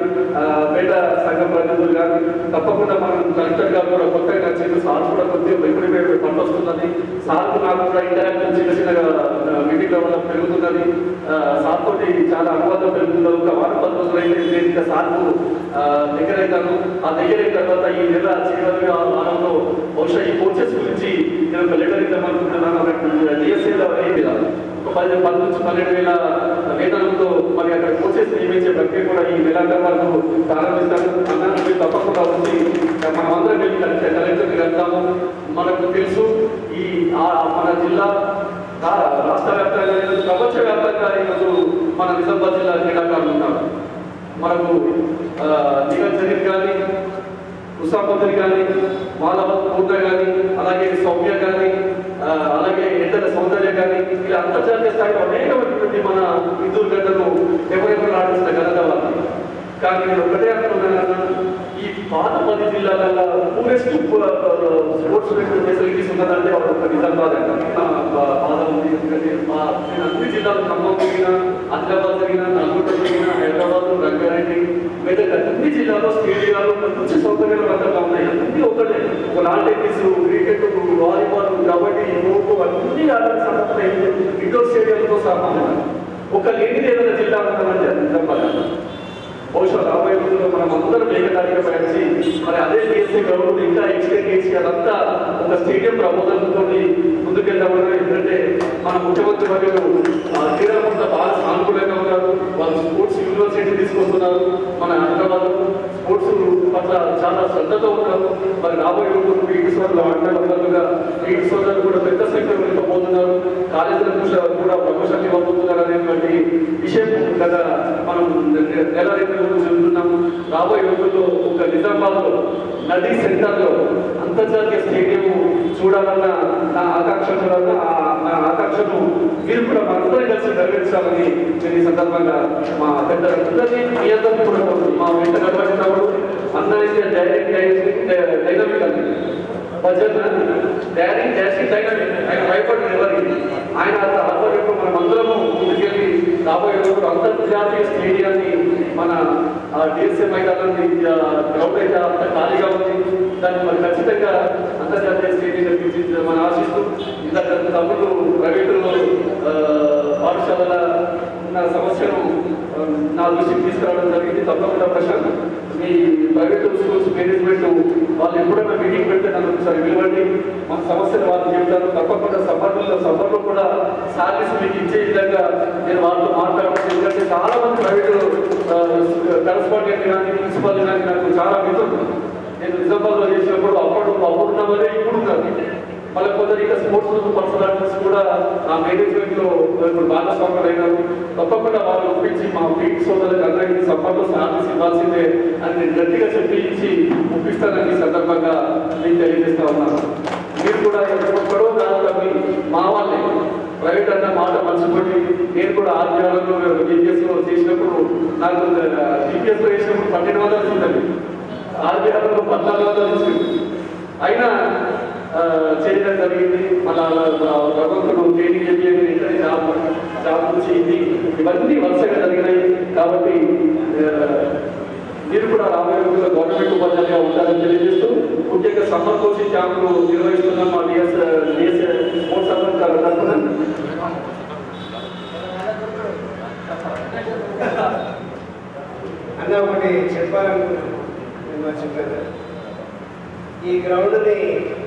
పేట సంఘం ప్రతినిధులు కానీ తప్పకుండా మనం కలెక్టర్ గారు కూడా కొత్తగా నచ్చింది. సార్ కూడా కొద్దిగా ఎప్పుడు పంట వస్తున్నది. సార్కు నాకు కూడా ఇంటరాక్షన్ చిన్నగా మీటింగ్ల వల్ల పెరుగుతున్నది. సార్ తోటి చాలా అనువాదం పెరుగుతుంది. ఒక వారం 10 రోజులు అయితే నేను ఇంకా సార్కు దగ్గర అవుతాను. ఆ దగ్గర అయిన తర్వాత ఈ నెల చివరి వారంలో బహుశా ఈ కోచెస్ గురించి నేను ఒక లెటర్ ఇద్దామనుకుంటున్నాను. డిఎస్ఏలో అయింది ఒక 10 నుంచి 12,000 వేతనంతో మరి అక్కడ కోచెస్ నియమించే ప్రక్రియ కూడా ఈ నెలాఖరు వరకు ప్రారంభిస్తాను. అందరూ తప్పకుండా వచ్చి మనం అందరం వెళ్ళి కలెక్టర్కి వెళ్తాము. మనకు తెలుసు ఈ మన జిల్లా రాష్ట్ర వ్యాప్తంగా ప్రపంచ వ్యాప్తంగా ఈరోజు మన నిజామాబాద్ జిల్లా క్రీడాకారులు ఉన్నారు. మనకు నీరజ్ జరీర్ కానీ, ఉషాపత్రి కానీ, మాలవ పూర్ణ కానీ, అలాగే సౌమ్య కానీ, అలాగే ఇతర సౌందర్య కానీ ఇలా అంతర్జాతీయ స్థాయిలో అనేకమైనటువంటి ఈ మన ఇందూరు గడ్డను ఎవరెవరు ఆడిస్తున్న ఘనత వాళ్ళు. కానీ నేను ఒకటే అనుకున్నాను, ఈ పాత 10 జిల్లాలలో పూరెస్ట్ స్పోర్ట్స్ ఫెసిలిటీస్ ఉన్నదంటే వాళ్ళు ఒక నిజం కాదండి. బాధ ఉంది. ఎందుకంటే నేను అన్ని జిల్లాలు ఖమ్మం తిరిగినా, ఆదిలాబాద్ తిరిగినా, నల్గొండ తిరిగినా, హైదరాబాద్, రంగారెడ్డి, మెదక్ అన్ని జిల్లాలో స్టేడియాలు మంచి సౌకర్యాలు రకంగా ఉన్నాయి. అన్ని ఒకటే ఒక lawn tennis, cricket, volleyball, kabaddi, kho kho అన్ని ఆటలు సందర్భంగా ఇండోర్ స్టేడియంతో సహా ఒక లేనిది ఏదైనా జిల్లా ఉంటుందంటే అది నిజామాబాద్. బహుశా రాబోయే రోజుల్లో మనం అందరం ఏకదాటిగా కలిసి మరి అదే పిఎస్సీ గ్రౌండ్ ఇంకా ఎక్స్టెండ్ చేసి అదంతా ఒక స్టేడియం ప్రపోజల్తో ముందుకెళ్తామని. ఎందుకంటే మన ముఖ్యమంత్రి వర్యులు క్రీడా కొంత బాగా సానుకూలంగా ఉన్నారు. వాళ్ళు స్పోర్ట్స్ యూనివర్సిటీ తీసుకొస్తున్నారు. మన హైదరాబాద్ స్పోర్ట్స్ పట్ల చాలా శ్రద్ధతో ఉన్నారు. మరి రాబోయే రోజులు పీటీ సోదరులు ఆటలుగా పీటీ సోదరులు కూడా పెద్ద సంఖ్యలో వెళ్ళిపోతున్నారు. కాలేజీలకు కూడా ప్రమోషన్ ఇవ్వబోతున్నారు అనేటువంటి విషయం కదా మనం నెల 2 రోజులు చెబుతున్నాము. రాబోయే రోజుల్లో ఒక నిజామాబాద్లో నదీ సెంటర్లో అంతర్జాతీయ స్టేడియం చూడాలన్న నా ఆకాంక్ష నా ఆకాంక్షను మీరు కూడా మనందరం కలిసి నెరవేర్చాలని నేను ఈ సందర్భంగా మా పెద్దలందరినీ మీ అందరినీ కూడా మా వెంట నిలబడినప్పుడు అన్న అయితే డైనమిక్ అండి భజన డారింగ్ డాషింగ్ డైనమిక్. ఆయన భయపడి నిలబడి ఆయన ఆధ్వర్యంలో మనం అందరము ముందుకెళ్ళి రాబోయే రోజులు అంతర్జాతీయ స్టేడియాన్ని మన డిఎస్ఏ మైదానాన్ని గ్రౌండ్ అయితే అంత ఖాళీగా ఉంది. దాన్ని మరి ఖచ్చితంగా అంతర్జాతీయ స్టేడియం మనం ఆశిస్తూ ఇందాక తమ్ముడు ప్రైవేటు పాఠశాలల ఉన్న సమస్యను నా దృష్టికి తీసుకురావడం జరిగింది. తప్పకుండా ప్రశాంత్ మీ ప్రైవేట్ స్కూల్స్ మేనేజ్మెంట్ వాళ్ళు ఎప్పుడైనా మీటింగ్ పెడితే నన్ను ఒకసారి పిలవండి. మన సమస్యలు వాళ్ళు చెప్తారు. తప్పకుండా సమ్మర్లో కూడా సార్లీస్ మీకు ఇచ్చే విధంగా నేను వాళ్ళతో మాట్లాడుతున్నాను. ఎందుకంటే చాలా మంది ప్రైవేటు కరస్పాండెంట్ కానీ ప్రిన్సిపల్ కానీ నాకు చాలా మిత్రులు. నేను నిజామాబాద్లో చేసినప్పుడు అప్పుడున్న వరే ఇప్పుడు ఉన్నారు. మళ్ళీ కొందరు ఇంకా స్పోర్ట్స్ పర్సనాలిటీస్ కూడా ఆ మేనేజ్మెంట్లో ఇప్పుడు భాగస్వాములు అయినారు. తప్పకుండా వాళ్ళు ఒప్పించి మా పీటీ సోదరులకు అందరికీ సమ్మర్లో సార్లీస్ ఇవ్వాల్సిందే అని నేను గట్టిగా చెప్పించి ఒప్పిస్తానని సందర్భంగా నేను తెలియజేస్తా ఉన్నాను. మీరు కూడా ఎక్కడో కాదని మా వాళ్ళే ప్రైవేట్ అన్న మాట మర్చిపోయి నేను కూడా ఆర్బీఐలో జీపీఎస్లో చేసినప్పుడు నాకు జీపీఎస్లో చేసినప్పుడు 1200 వచ్చిందండి. ఆర్బీఐలో 1400 వచ్చింది. అయినా చేయడం జరిగింది. మన ప్రభుత్వం ట్రైనింగ్ చెప్పి జాబ్ నుంచి ఇవన్నీ వరుసగా జరిగినాయి. కాబట్టి మీరు కూడా రాబోయే రోజుల్లో గవర్నమెంట్ ఉపాధ్యాయులుగా ఉంటారని తెలియజేస్తూ ముఖ్యంగా సమ్మర్ కోచింగ్ క్యాంపులు నిర్వహిస్తున్నాం మా డిఎస్ స్పోర్ట్స్ అథారిటీ తరఫున. అన్న ఒకటి చెప్పాలనుకుంటున్నాను. చెప్పాను ఈ గ్రౌండ్ని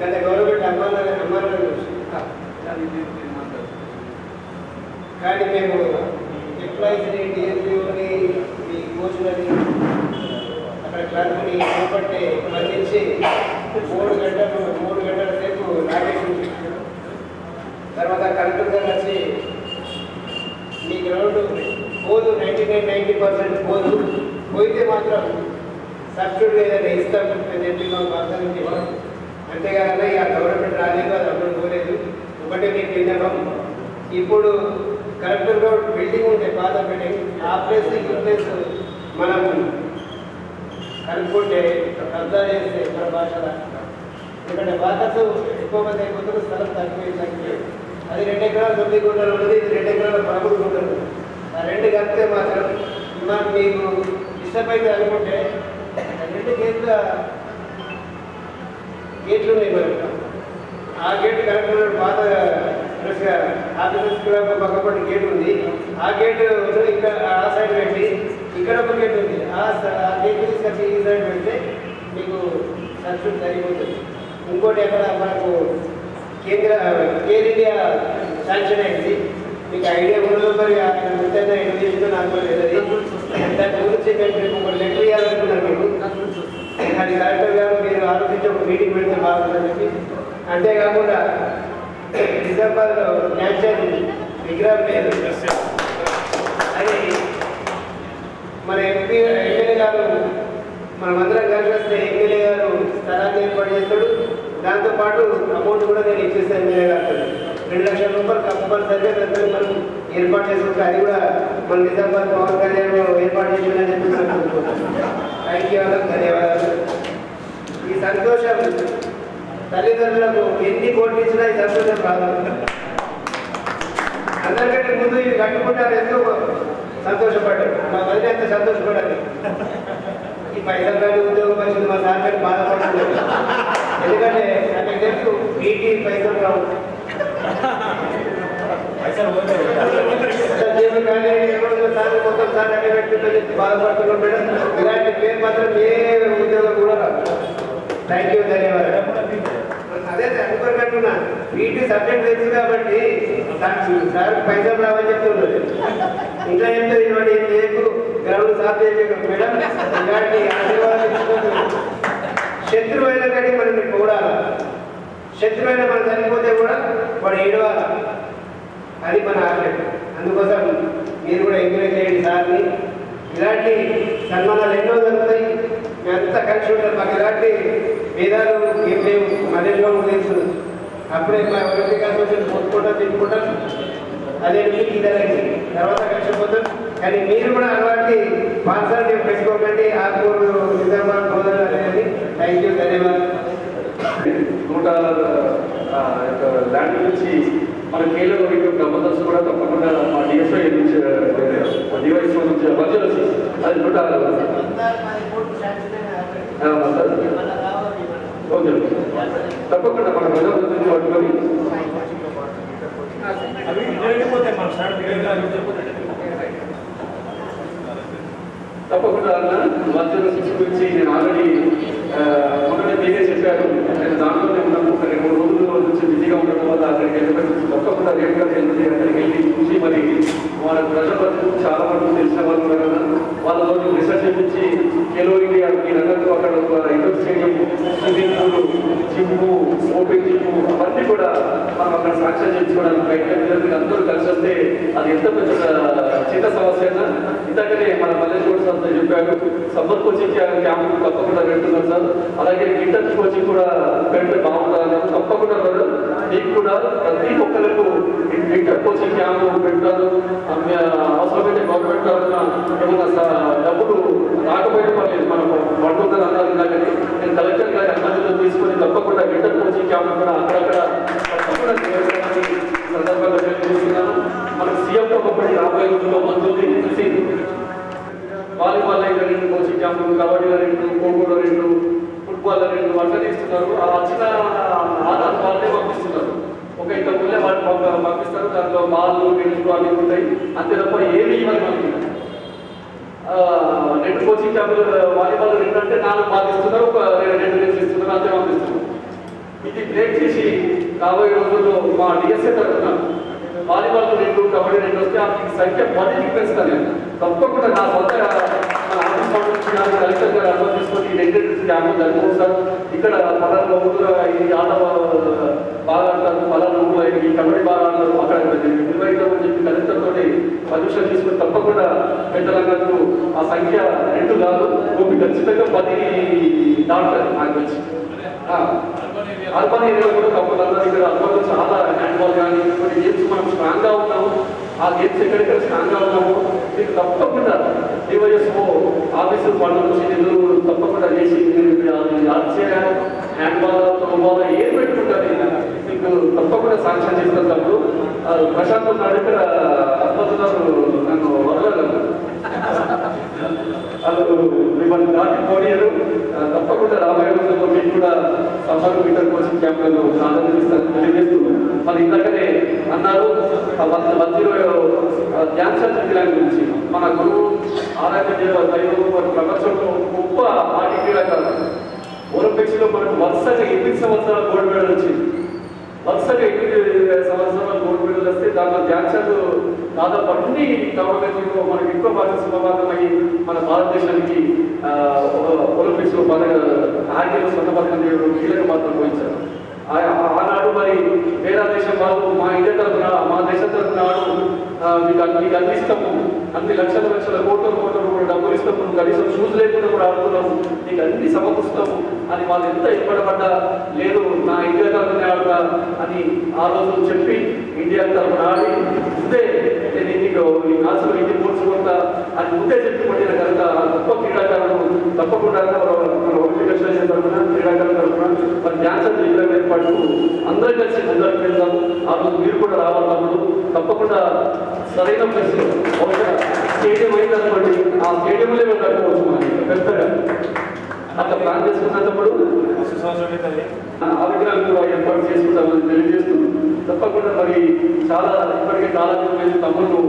గత గవర్నమెంట్ అమ్మాలని కానీ మేము ఎంప్లాయీస్ని డిఎస్పీని మీ కోచ్లని అక్కడ క్లర్క్ని చేపట్టి స్పందించి 3 గంటల సేపు నాగేశ్వరం తర్వాత కలెక్టర్ గారు వచ్చి మీ గ్రౌండ్ పోదు 99-90% పోదు, పోయితే మాత్రం సబ్సిడీ ఏదైనా ఇస్తామని చెప్పి మాకు అర్థం. అంతేగాని ఆ గవర్నమెంట్ రాలేదు, అది అప్పుడు పోలేదు. ఒకటే మీకు విన్నపం, ఇప్పుడు కలెక్టర్ రోడ్ బిల్డింగ్ ఉంటే పాత బిల్డింగ్ ఆ ప్లేస్ ఈ ప్లేస్ మనం కనుక్కుంటే కబ్జా చేస్తే మన భాషలో ఎందుకంటే వాకర్స్ ఎక్కువ మంది అయిపోతున్న స్థలం తగ్గిపోయింది. అది 2 ఎకరాలు 9 గుంటలు ఉన్నది, ఇది 2 ఎకరాల 13 గుంటలు. ఆ 2 కలిపితే మాత్రం మీకు ఇష్టమైతే అనుకుంటే 2 గేట్లు ఉన్నాయి మనకు. ఆ గేట్ కలెక్టర్ పాత ఆఫీసెస్ కూడా పక్కపడి గేట్ ఉంది. ఆ గేట్ ఇక్కడ ఆ సైడ్ పెట్టి ఇక్కడ ఒక గేట్ ఉంది. ఆ గేట్ తీసుకొచ్చి ఈ సైడ్ పెడితే మీకు సబ్సిడీ సరిపోతుంది. ఇంకోటి అక్కడ మనకు కేర్ ఇండియా శాంక్షన్ అయింది. మీకు ఐడియా ఉండదు, మరి ముఖ్యంగా ఎన్ని చేసిందో నాకు తెలియదు. దాని గురించి మేము ఒక లెటర్ ఇవ్వాలనుకున్నాను మీకు. అది కలెక్టర్ గారు మీరు ఆలోచించి ఒక మీటింగ్ పెడితే బాగుందని చెప్పి. అంతేకాకుండా నిజామాబాద్లో న్యాచురల్ విగ్రహం లేదు. అది మన ఎమ్మెల్యే గారు మనమందరం కలిసి వస్తే ఎమ్మెల్యే గారు స్థలాన్ని ఏర్పాటు చేస్తాడు. దాంతోపాటు అమౌంట్ కూడా నేను ఇచ్చేస్తాను. ఎమ్మెల్యే గారు 2 లక్షల రూపాయలు కంపల్సరిగా మనం ఏర్పాటు చేసుకుంటే అది కూడా మన నిజామాబాద్ పవన్ కళ్యాణ్ ఏర్పాటు చేసిందని చెప్పి థ్యాంక్ యూ అన్న, ధన్యవాదాలు. ఈ సంతోషం తల్లిదండ్రులకు ఎన్ని కోట్లు ఇచ్చినా ఈ సంతోషం రాదు. అందరికంటే ముందు ఇది కట్టుకుంటారు, ఎంతో సంతోషపడ్డారు. మా వదిలి ఎంత సంతోషపడాలి. ఈ పైసలు కానీ ఉద్యోగం వచ్చింది మా సార్ కానీ బాధపడలేదు. ఎందుకంటే నాకు తెలుసు పీటీ పైసలు రావు, కానీ సార్ మొత్తం సార్ అన్ని పెట్టుకుంటే బాధపడుతున్నాం మేడం. ఇలాంటి పేరు మాత్రం ఏ ఉద్యోగం కూడా రాదు. థ్యాంక్ యూ, ధన్యవాదాలు. అదే అనుకోనుకుంటున్నా పీటీ సబ్జెక్ట్ తెలుసు కాబట్టి సార్ పైసలు రావని చెప్తున్నారు. ఇంకా చెప్తే ఇటువంటి చేయకు గ్రౌండ్ సార్ చేయకు మేడం. ఇలాంటి ఆశీర్వాదాలు శత్రువైన కానీ మనం చూడాలి. శత్రువైన మనం చనిపోతే కూడా వాడు ఏడవాలి, అది మన ఆశయం. అందుకోసం మీరు కూడా ఎంకరేజ్ చేయండి సార్ని. ఇలాంటి సన్మానాలు ఎన్నో జరుగుతాయి, మేమంతా కలిసి ఉంటారు. మాకు ఇలాంటి భేదాలు ఏం లేవు, మధ్యలో తెలుసు. అప్పుడే మా ఒలింపిక్ అసోసియేషన్ పొత్తుకుంటాం, తిట్టుకుంటాం, అదే మీకు ఇదైంది తర్వాత కలిసిపోతాం. కానీ మీరు కూడా అలాంటి పాఠశాల పెట్టుకోకండి. ఆకూరు నిజామాబాద్ బోధన అనేది. థ్యాంక్ యూ, ధన్యవాదాలు. ల్యాండ్ నుంచి మన కేలో గవర్నర్స్ కూడా తప్పకుండా మా డిఎస్ఐ నుంచి డివైస్ నుంచి మధ్యలో అది ఓకే తప్పకుండా మన ప్రజల నుంచి పట్టుకొని తప్పకుండా మధ్యలో శిక్ష గురించి నేను ఆల్రెడీ మొన్ననే మీరే చెప్పారు. నేను దాంట్లోనే ఉన్నాను. 2-3 రోజుల నుంచి బిజీగా ఉండడం వల్ల అక్కడికి వెళ్ళిపోయి తప్పకుండా రేపుగా వెళ్ళి అక్కడికి వెళ్ళి చూసి మరి మన ప్రజల చాలా మంది తెలిసిన వాళ్ళు ఉన్నారు కదా, వాళ్ళతో రీసెర్చ్ చేయించి ఖేలో ఇండియా మీరందరూ అక్కడ indoor stadium, swimming pool, gym, open gym అవన్నీ కూడా మనం అక్కడ సాక్ష్యం చేయించుకోవడానికి బయట అందరూ కలిసి వస్తే అది ఎంత పెద్ద చిన్న సమస్య అయినా ఇంతకనే మన మల్లేశ్వర సార్ చెప్పారు. సమ్మర్ కోచింగ్ క్యాంప్ తప్పకుండా పెడుతున్నారు సార్. అలాగే ఇంటర్ కోచింగ్ కూడా పెడితే బాగుంటుంది. తప్పకుండా మీకు కూడా ప్రతి ఒక్కరికి ఇంటర్ కోచింగ్ క్యాంప్ పెడతారు. అవసరమైతే గవర్నమెంట్ తరఫున ఏమన్నా డబ్బులు రాకపోయినా పర్లేదు, మనం పడుతుందని అన్నారు. కానీ నేను కలెక్టర్ గారి అనుమతిలో తీసుకొని తప్పకుండా ఇంటర్ కోచింగ్ క్యాంప్ కూడా అక్కడక్కడ తప్పకుండా సందర్భంగా తెలియజేస్తున్నాను. మనకు సీఎంతో ఒకటి 50 రోజుల్లో మందుంది. వాలీబాల్ 2 కోచింగ్ క్యాంపులు, కబడ్డీలో 2, ఖోఖోలో 2, ఫుట్బాల్లో 2 అట్లా ఇస్తున్నారు. ఆ వచ్చిన ఆధార్ వాళ్ళే పంపిస్తున్నారు. ఒక ఇంత ముందే వాళ్ళు పంపిస్తారు. దాంట్లో బాళ్ళు, గెలుపులు అన్నీ ఉంటాయి. అంతే తప్ప ఏమి ఇవ్వాలి మనకి. 2 కోచింగ్ క్యాంపులు వాలీబాల్ 2 అంటే 4 బాల్ ఇస్తున్నారు, ఒక 2 గేమ్స్ ఇస్తున్నారు, అంతే పంపిస్తున్నారు. ఇది బ్రేక్ చేసి 50 రోజుల్లో మా డిఎస్ఏ తరఫున వాలీబాల్ 2, కబడ్డీ 2 వస్తే ఆ సంఖ్య 10కి పెంచుతాను. తప్పకుండా నా సొంత మన ఆఫీస్ పంపించిన కలెక్టర్ గారు అనుమతి తీసుకొని 2 క్యాంపులు జరుపుకోవచ్చు సార్. ఇక్కడ పలానా ఊళ్ళో ఈ ఆట బాగా ఆడతారు, పలానా ఊళ్ళో ఈ కబడ్డీ బాగా ఆడతారు, అక్కడ నిర్వహిద్దామని చెప్పి కలెక్టర్ తోటి పర్మిషన్ తీసుకొని తప్పకుండా పెట్టాలన్నట్టు ఆ సంఖ్య 2 కాదు, ఖచ్చితంగా 10 దాటుతారు నాకు వచ్చి. అర్బన్ ఏరియాలో కూడా తప్పకుండా ఇక్కడ అర్బన్లో చాలా హ్యాండ్బాల్ కానీ కొన్ని గేమ్స్ మనం స్ట్రాంగ్గా ఉన్నాము. ఆ గేమ్స్ ఎక్కడెక్కడ స్ట్రాంగ్గా ఉన్నాము మీకు తప్పకుండా డివైఎస్ఓ ఆఫీసు పనుల నుంచి నిధులు తప్పకుండా చేసి హ్యాండ్బాల్, త్రోబాల్ ఏం పెట్టుకుంటారు మీకు తప్పకుండా సాంక్షన్ చేస్తారు. తప్పుడు ప్రశాంత్ ఉన్నాడు ఇక్కడ అద్భుతాలు నన్ను వదలగలరు. వాళ్ళు మిమ్మల్ని దాటి పోనీయరు. తప్పకుండా రాబోయే రోజుల్లో మీకు కూడా సమ్మర్ వింటర్ కోచింగ్ క్యాంపులను ఆనందిస్తారని తెలియజేస్తూ మరి ఇందాకనే అన్నారు 120 ధ్యాన్ చంద్ క్రీడల గురించి. మన గురువు ఆరాధ్య ప్రపంచంలో గొప్ప ఆట క్రీడాకారులు. ఒలింపిక్స్లో మనకు వరుసగా 8 సంవత్సరాల గోల్డ్ మెడల్ వచ్చింది. వరుసగా 8 సంవత్సరాల గోల్డ్ మెడల్ వస్తే దాంట్లో ధ్యాన్ చంద్ దాదాపు అన్ని గవర్నమెంట్లో మనకి ఎక్కువ భాగస్వామ్యమై మన భారతదేశానికి ఒలింపిక్స్లో హాకీలో స్వర్ణ పథకం చేయడం కీలక పాత్ర వహించారు. ఆనాడు మరి వేరే దేశం వాళ్ళు మా ఇండియా తరఫున మా దేశం తరఫున మీకు అందిస్తాము, అన్ని లక్షల కోట్ల రూపాయలు డబ్బులు వచ్చినప్పుడు కనీసం షూస్ లేకుండా కూడా ఆడుతున్నాము, నీకు అన్ని సమకూరుస్తాము అని వాళ్ళు ఎంత ఇష్టపడబడ్డా లేదు నా ఇండియా తరఫున ఆడుతా అని ఆ రోజు చెప్పి ఇండియా తరఫున ఆడి ముందే నేను నీకు ఈ మ్యాచ్లో ఇంటి పోల్చుకుంటా అని ముందే చెప్పి కొట్టిన కనుక గొప్ప క్రీడాకారులు తప్పకుండా మన ఒలింపిక్ అసోసియేషన్ తరఫున క్రీడాకారుల తరఫున మరి డ్యాన్స్ జిల్లా ఏర్పాటు అందరూ కలిసి ముందరికి వెళ్దాం. ఆ రోజు మీరు కూడా రావాలన్నప్పుడు తప్పకుండా సరైన ప్లేస్ బహుశా స్టేడియం అయిందనుకోండి, ఆ స్టేడియంలో మేము కట్టుకోవచ్చు మనకి పెద్దగా అట్లా ప్లాన్ చేసుకున్నప్పుడు ఆ విగ్రహాలు కూడా ఏర్పాటు చేసుకుంటామని తెలియజేస్తున్నాం. తప్పకుండా మరి చాలా ఇప్పటికే చాలా దూరం తమ్ముళ్ళు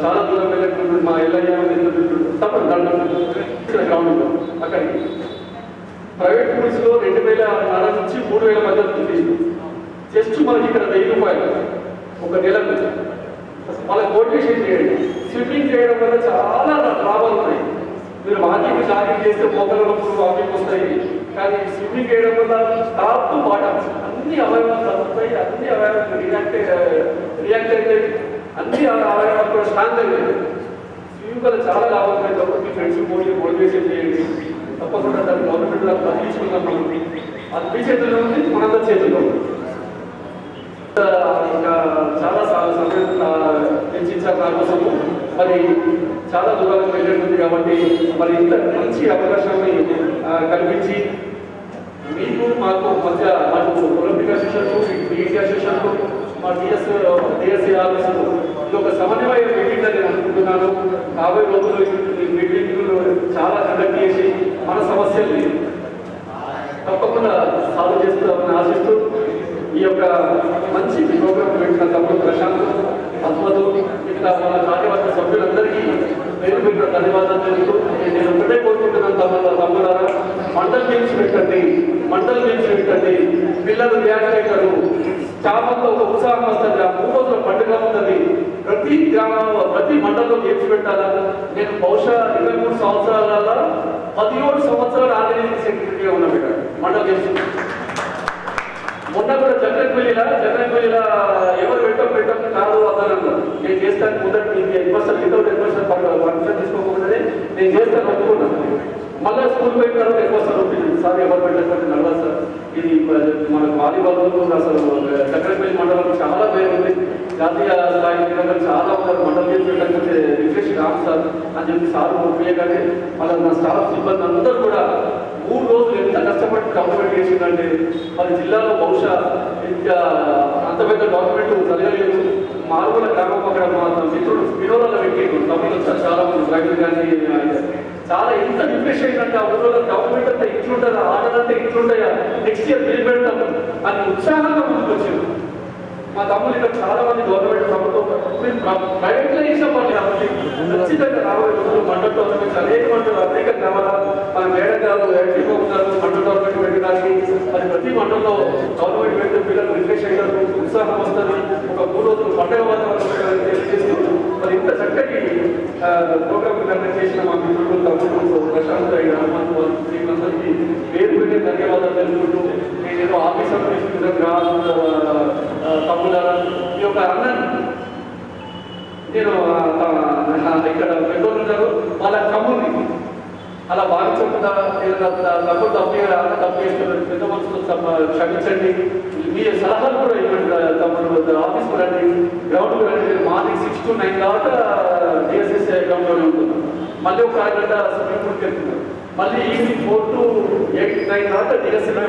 చాలా దూరం వెళ్ళకుండా మా ఎల్లయ్య తప్పకుండా గ్రౌండ్ అక్కడికి ప్రైవేట్ స్కూల్స్లో 2000 నుంచి 3000 మధ్య ఫీజు జస్ట్ మనకి ఇక్కడ 1000 రూపాయలు ఒక నెలకు. వాళ్ళకి మోటివేషన్ చేయండి. స్విమ్మింగ్ చేయడం వల్ల చాలా లాభాలు ఉన్నాయి. మీరు వాకింగ్ జాగింగ్ చేస్తే మోకాళ్ళ నొప్పులు వాకింగ్ వస్తాయి, కానీ స్విమ్మింగ్ చేయడం వల్ల టాప్ టు బాటమ్ అన్ని అవయవాలు తగ్గుతాయి, అన్ని అవయవాలు రియాక్ట్ అవుతాయి, అన్ని అవయవాలు కూడా స్ట్రాంగ్ అవుతాయి. స్విమ్మింగ్ వల్ల చాలా లాభం ఉన్నాయి. కాబట్టి మీ ఫ్రెండ్స్ మోటివేషన్ చేయండి. తప్పకుండా దాన్ని గవర్నమెంట్ దాన్ని తగ్గించుకున్నాం. మనం అది మీ చేతుల్లో ఉంది, మనందరి చేతుల్లో ఉంది. ఇంకా చాలా సమయం వెచ్చించారు నా కోసము. మరి చాలా దూరాలకు వెళ్ళేది కాబట్టి మరి ఇంత మంచి అవకాశాన్ని కల్పించి మీకు మాకు మధ్య మాకు ఒలింపిక్ అసోసియేషన్కు బీఈటీ అసోసియేషన్కు మా డిఎస్సీ ఆఫీసులు ఇది ఒక సమన్వయ మీటింగ్ అని నేను అనుకుంటున్నాను. 50 రోజులు ఈ మీటింగ్లు చాలా కండక్ట్ చేసి మన సమస్యల్ని తప్పకుండా సాల్వ్ చేస్తామని ఆశిస్తూ ఈ యొక్క మంచి ప్రోగ్రాం పెట్టిన తమ్ముడు ప్రశాంత్, అద్భుతం, మిగతా మన కార్యవర్గ సభ్యులందరికీ పేరు పెట్టిన ధన్యవాదాలు తెలుస్తూ నేను ఒకటే కోరుకుంటున్నాను తమ్ముడారా, మండల్ గేమ్స్ పెట్టండి, మండల్ గేమ్స్ పెట్టండి. పిల్లలు రియాక్ట్ అవుతారు, చాపంతో ఒక ఉత్సాహం వస్తుంది, ఆ 3 రోజుల పండుగ ఉంటుంది. ప్రతి గ్రామంలో ప్రతి మండలంలో గేమ్స్ పెట్టాలా. నేను బహుశా 23 సంవత్సరాల 17 సంవత్సరాలు ఆర్గనైజింగ్ సెక్రటరీగా ఉన్నా పెట్టాను మండల్ గేమ్స్. మొన్న కూడా జగన్పల్లిలా ఎవరు పెట్టం కాదు అన్నారు. నేను చేస్తాను ముందర 8% పర్మిషన్ తీసుకోకపోతే నేను చేస్తాను అనుకున్నాను. మళ్ళీ స్కూల్ పోయిన తర్వాత ఎక్కువ సార్ ఎవరు పెట్టకపోతే నడవ సార్ ఇది మన వాలీబాల్ అసలు జగన్పల్లి మండలం చాలా పేరు ఉంది, జాతీయ స్థాయి క్రీడలు చాలా ఉన్నారు. మండలం చేసి పెట్టకపోతే రిఫ్రెష్ కాదు సార్ అని చెప్పి సార్ ఉపయోగానే మళ్ళీ నా స్టాఫ్ సిబ్బంది అందరూ కూడా 3 రోజులు ఎంత కష్టపడి కంప్లీట్ చేసిందంటే మరి జిల్లాలో బహుశా ఇంకా అంత పెద్ద గవర్నమెంట్ జరగలేదు. మారుమూల గ్రామం అక్కడ మా మిత్రుడు వినోదాలు పెట్టిండు తమిళ చాలా మంది రైతులు కానీ చాలా ఎంత రిఫ్రెష్ అయిందంటే ఆ ఊళ్ళో గవర్నమెంట్ అంతా ఇట్లుంటారా, ఆటలంతా ఇట్లుంటాయా, నెక్స్ట్ ఇయర్ బిల్ పెడతాం అని ఉత్సాహంగా ముందుకు వచ్చింది. మా తమ్ముడు ఇక్కడ చాలా మంది గవర్నమెంట్ ప్రభుత్వం ప్రైవేట్లో చేసిన పని కాబట్టి ఖచ్చితంగా రాబోయే రోజులు మండల గవర్నమెంట్ అనేక మండలు అనేక గ్రామాల మన మేడం గారు యాక్టివ్గా ఉన్నారు మండల గవర్నమెంట్ పెట్టడానికి. మరి ప్రతి మండలంలో గవర్నమెంట్ పెట్టిన పిల్లలు రిఫ్రెష్ అయ్యారు, ఉత్సాహం వస్తుంది, ఒక 3 రోజులు పండుగ వాతావరణం తెలియజేస్తూ మరి ఇంత చక్కటి ప్రోగ్రామ్ కండక్ట్ చేసిన మా మిత్రులు తమ్ముడు ప్రశాంత్ అయిన హనుమంత్ వీళ్ళందరికీ పేరు పెట్టే ధన్యవాదాలు తెలుపుకుంటూ నేను ఏదో ఆఫీసర్ తమ్ముడారా ఈ యొక్క అన్నను నేను ఇక్కడ పెద్దోళ్ళు ఉన్నారు వాళ్ళ తమ్ముడిని అలా భావించకుండా తమ్ముడు తప్పు చేస్తున్నారు. పెద్ద మనుషులు క్షమించండి, మీ సలహాలు కూడా ఇవ్వండి. తమ్ముడు ఆఫీస్కి రండి, గ్రౌండ్కి రండి. మార్నింగ్ 6 to 9 దాకా డిఎస్ఎస్ గ్రౌండ్లోనే ఉంటున్నాం. మళ్ళీ ఒక అరగంట స్విమ్మింగ్ పూల్కి వెళ్తున్నాం. మళ్ళీ ఈవినింగ్ 4 to 8, 9 దాకా డిఎస్ఎస్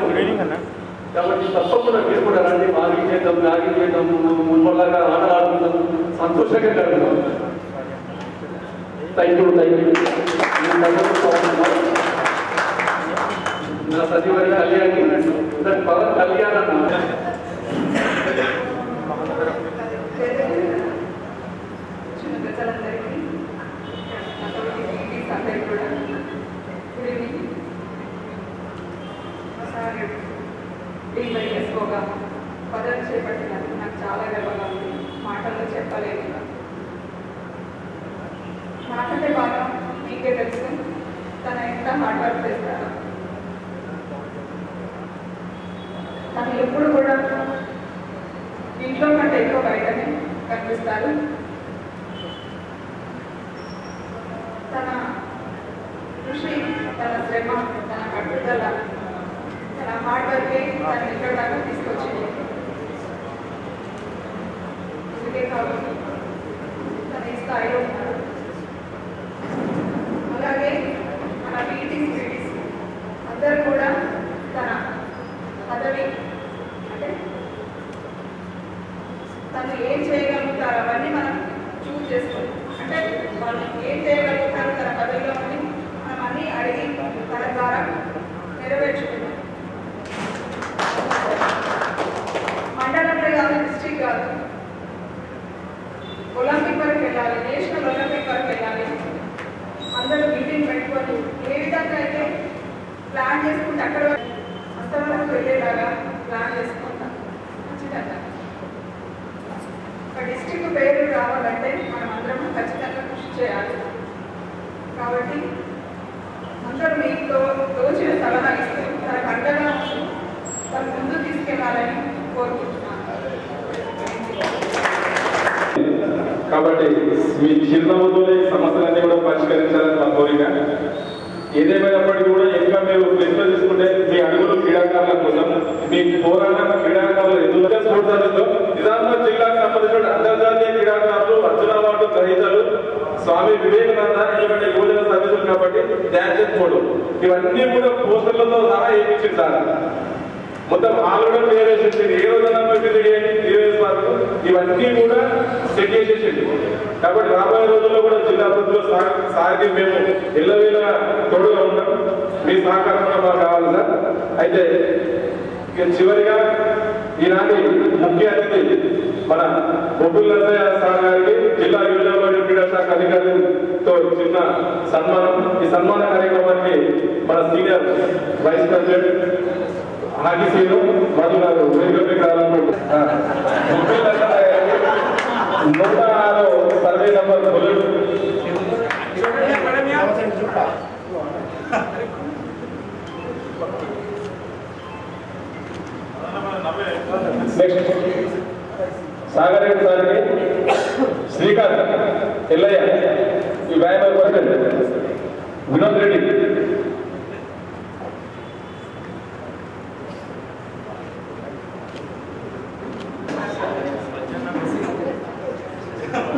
కాబట్టి తప్పకుండా మీరు కూడా రండి. బాగా చేద్దాం, బ్యాగింగ్ చేద్దాం, మున్పలాగా ఆటలు ఆడుకుందాం, సంతోషంగా కలుగుతాం. Thank you. నా సతీమణి కళ్యాణి పవన్ కళ్యాణ్ అన్న ఎక్కువగా పదవి చేపట్టినందుకు నాకు చాలా గర్వంగా ఉంది. మాటల్లో చెప్పలేదు. నాకంటే బాగా మీకే తెలుసు తన ఎంత హార్డ్ వర్క్ చేస్తారో. తను ఎప్పుడు కూడా ఇంట్లో కంటే ఎక్కువ బయటనే కనిపిస్తారు. తన శ్రమ, తన పట్టుదల, తన హార్డ్ వర్కే తను ఇక్కడ దాకా తీసుకొచ్చింది. అందుకే కాబట్టి తన ఈ స్థాయిలో ఉన్నారు. అలాగే మన పీటీస్ అందరూ కూడా తన పదవి అంటే తను ఏం చేయగలుగుతారు అవన్నీ మనం చూస్ చేసుకోవాలి. అంటే వాళ్ళు ఏం చేయగలుగుతారు తన పదవిలో అని మనం అన్నీ అడిగి తన ద్వారా నెరవేర్చుకున్నాం. మండలంలో కాదు, డిస్ట్రిక్ట్ కాదు, ఒలింపిక్ వరకు వెళ్ళాలి, నేషనల్ ఒలింపిక్ వరకు వెళ్ళాలి. అందరూ మీటింగ్ పెట్టుకొని ఏ విధంగా అయితే ప్లాన్ చేసుకుంటే అక్కడ అంతవరకు వెళ్ళేలాగా ప్లాన్ చేసుకుంటాం. ఖచ్చితంగా ఒక డిస్ట్రిక్ట్ పేరు రావాలంటే మనం అందరం ఖచ్చితంగా కృషి చేయాలి. కాబట్టి అందరూ మీకు తోచిన సలహా ఇస్తూ తనకు అండగా ఉంటూ తను ముందు తీసుకెళ్లాలని కోరుకుంటున్నాను. కాబట్టి మీ చిరునవ్వుతోనే సమస్యలన్నీ కూడా పరిష్కరించాలని మా కోరిక. ఏదేమైనప్పటికీ కూడా ఇంకా మీరు ప్రశ్న తీసుకుంటే మీ అడుగులు క్రీడాకారుల కోసం, మీ పోరాటం క్రీడాకారులు ఎందుకంటే నిజామాబాద్ జిల్లాకు సంబంధించిన అంతర్జాతీయ క్రీడాకారులు, అర్జున అవార్డు గ్రహీతలు స్వామి వివేకానంద ఎందుకంటే యువజన సర్వీసులు కాబట్టి డ్యాన్స్ కోడ్ ఇవన్నీ కూడా పోస్టర్లతో సహా వేయించింది సార్. మొత్తం ఆల్రెడీ క్లియర్ చేసేసింది. ఏ రోజున ఇవన్నీ కూడా సెట్ చేసేసింది. కాబట్టి రాబోయే రోజుల్లో కూడా జిల్లా అభివృద్ధిలో సాగి మేము ఎల్లవేళ తోడుగా ఉంటాం. మీ సహకారం కూడా మాకు కావాలి సార్. అయితే చివరిగా ఈనాటి ముఖ్య అతిథి మన బొబ్బుల నరసయ్య సార్ గారికి జిల్లా యువజన మరియు క్రీడా శాఖ అధికారులతో చిన్న సన్మానం. ఈ సన్మాన కార్యక్రమానికి మన senior vice president hockey Seenu Madhu garu వేదికపైకి రావాలనుకుంటున్నారు. 106 survey number next Sagar Reddy సార్కి శ్రీకాంత్ ఎల్లయ్య ఈ వ్యాయామ president Vinod Reddy,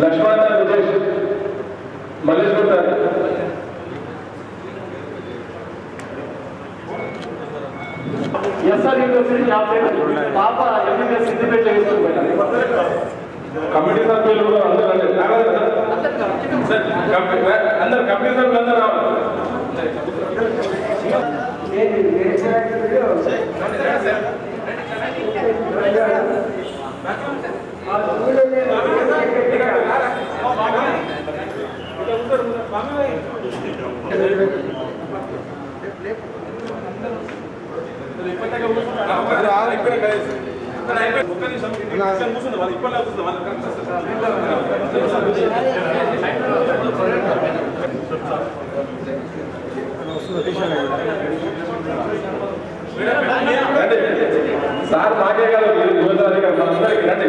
Laxman Vijesh Malleshwar sir, SR university पाप एमबीबीएस सिद्धिपेट कमिटी सभ्युలు అందరూ అందరూ కమిటీ సభ్యులు అందరూ రావాలి. సార్ మాకే కాదు మనందరికీ రండి.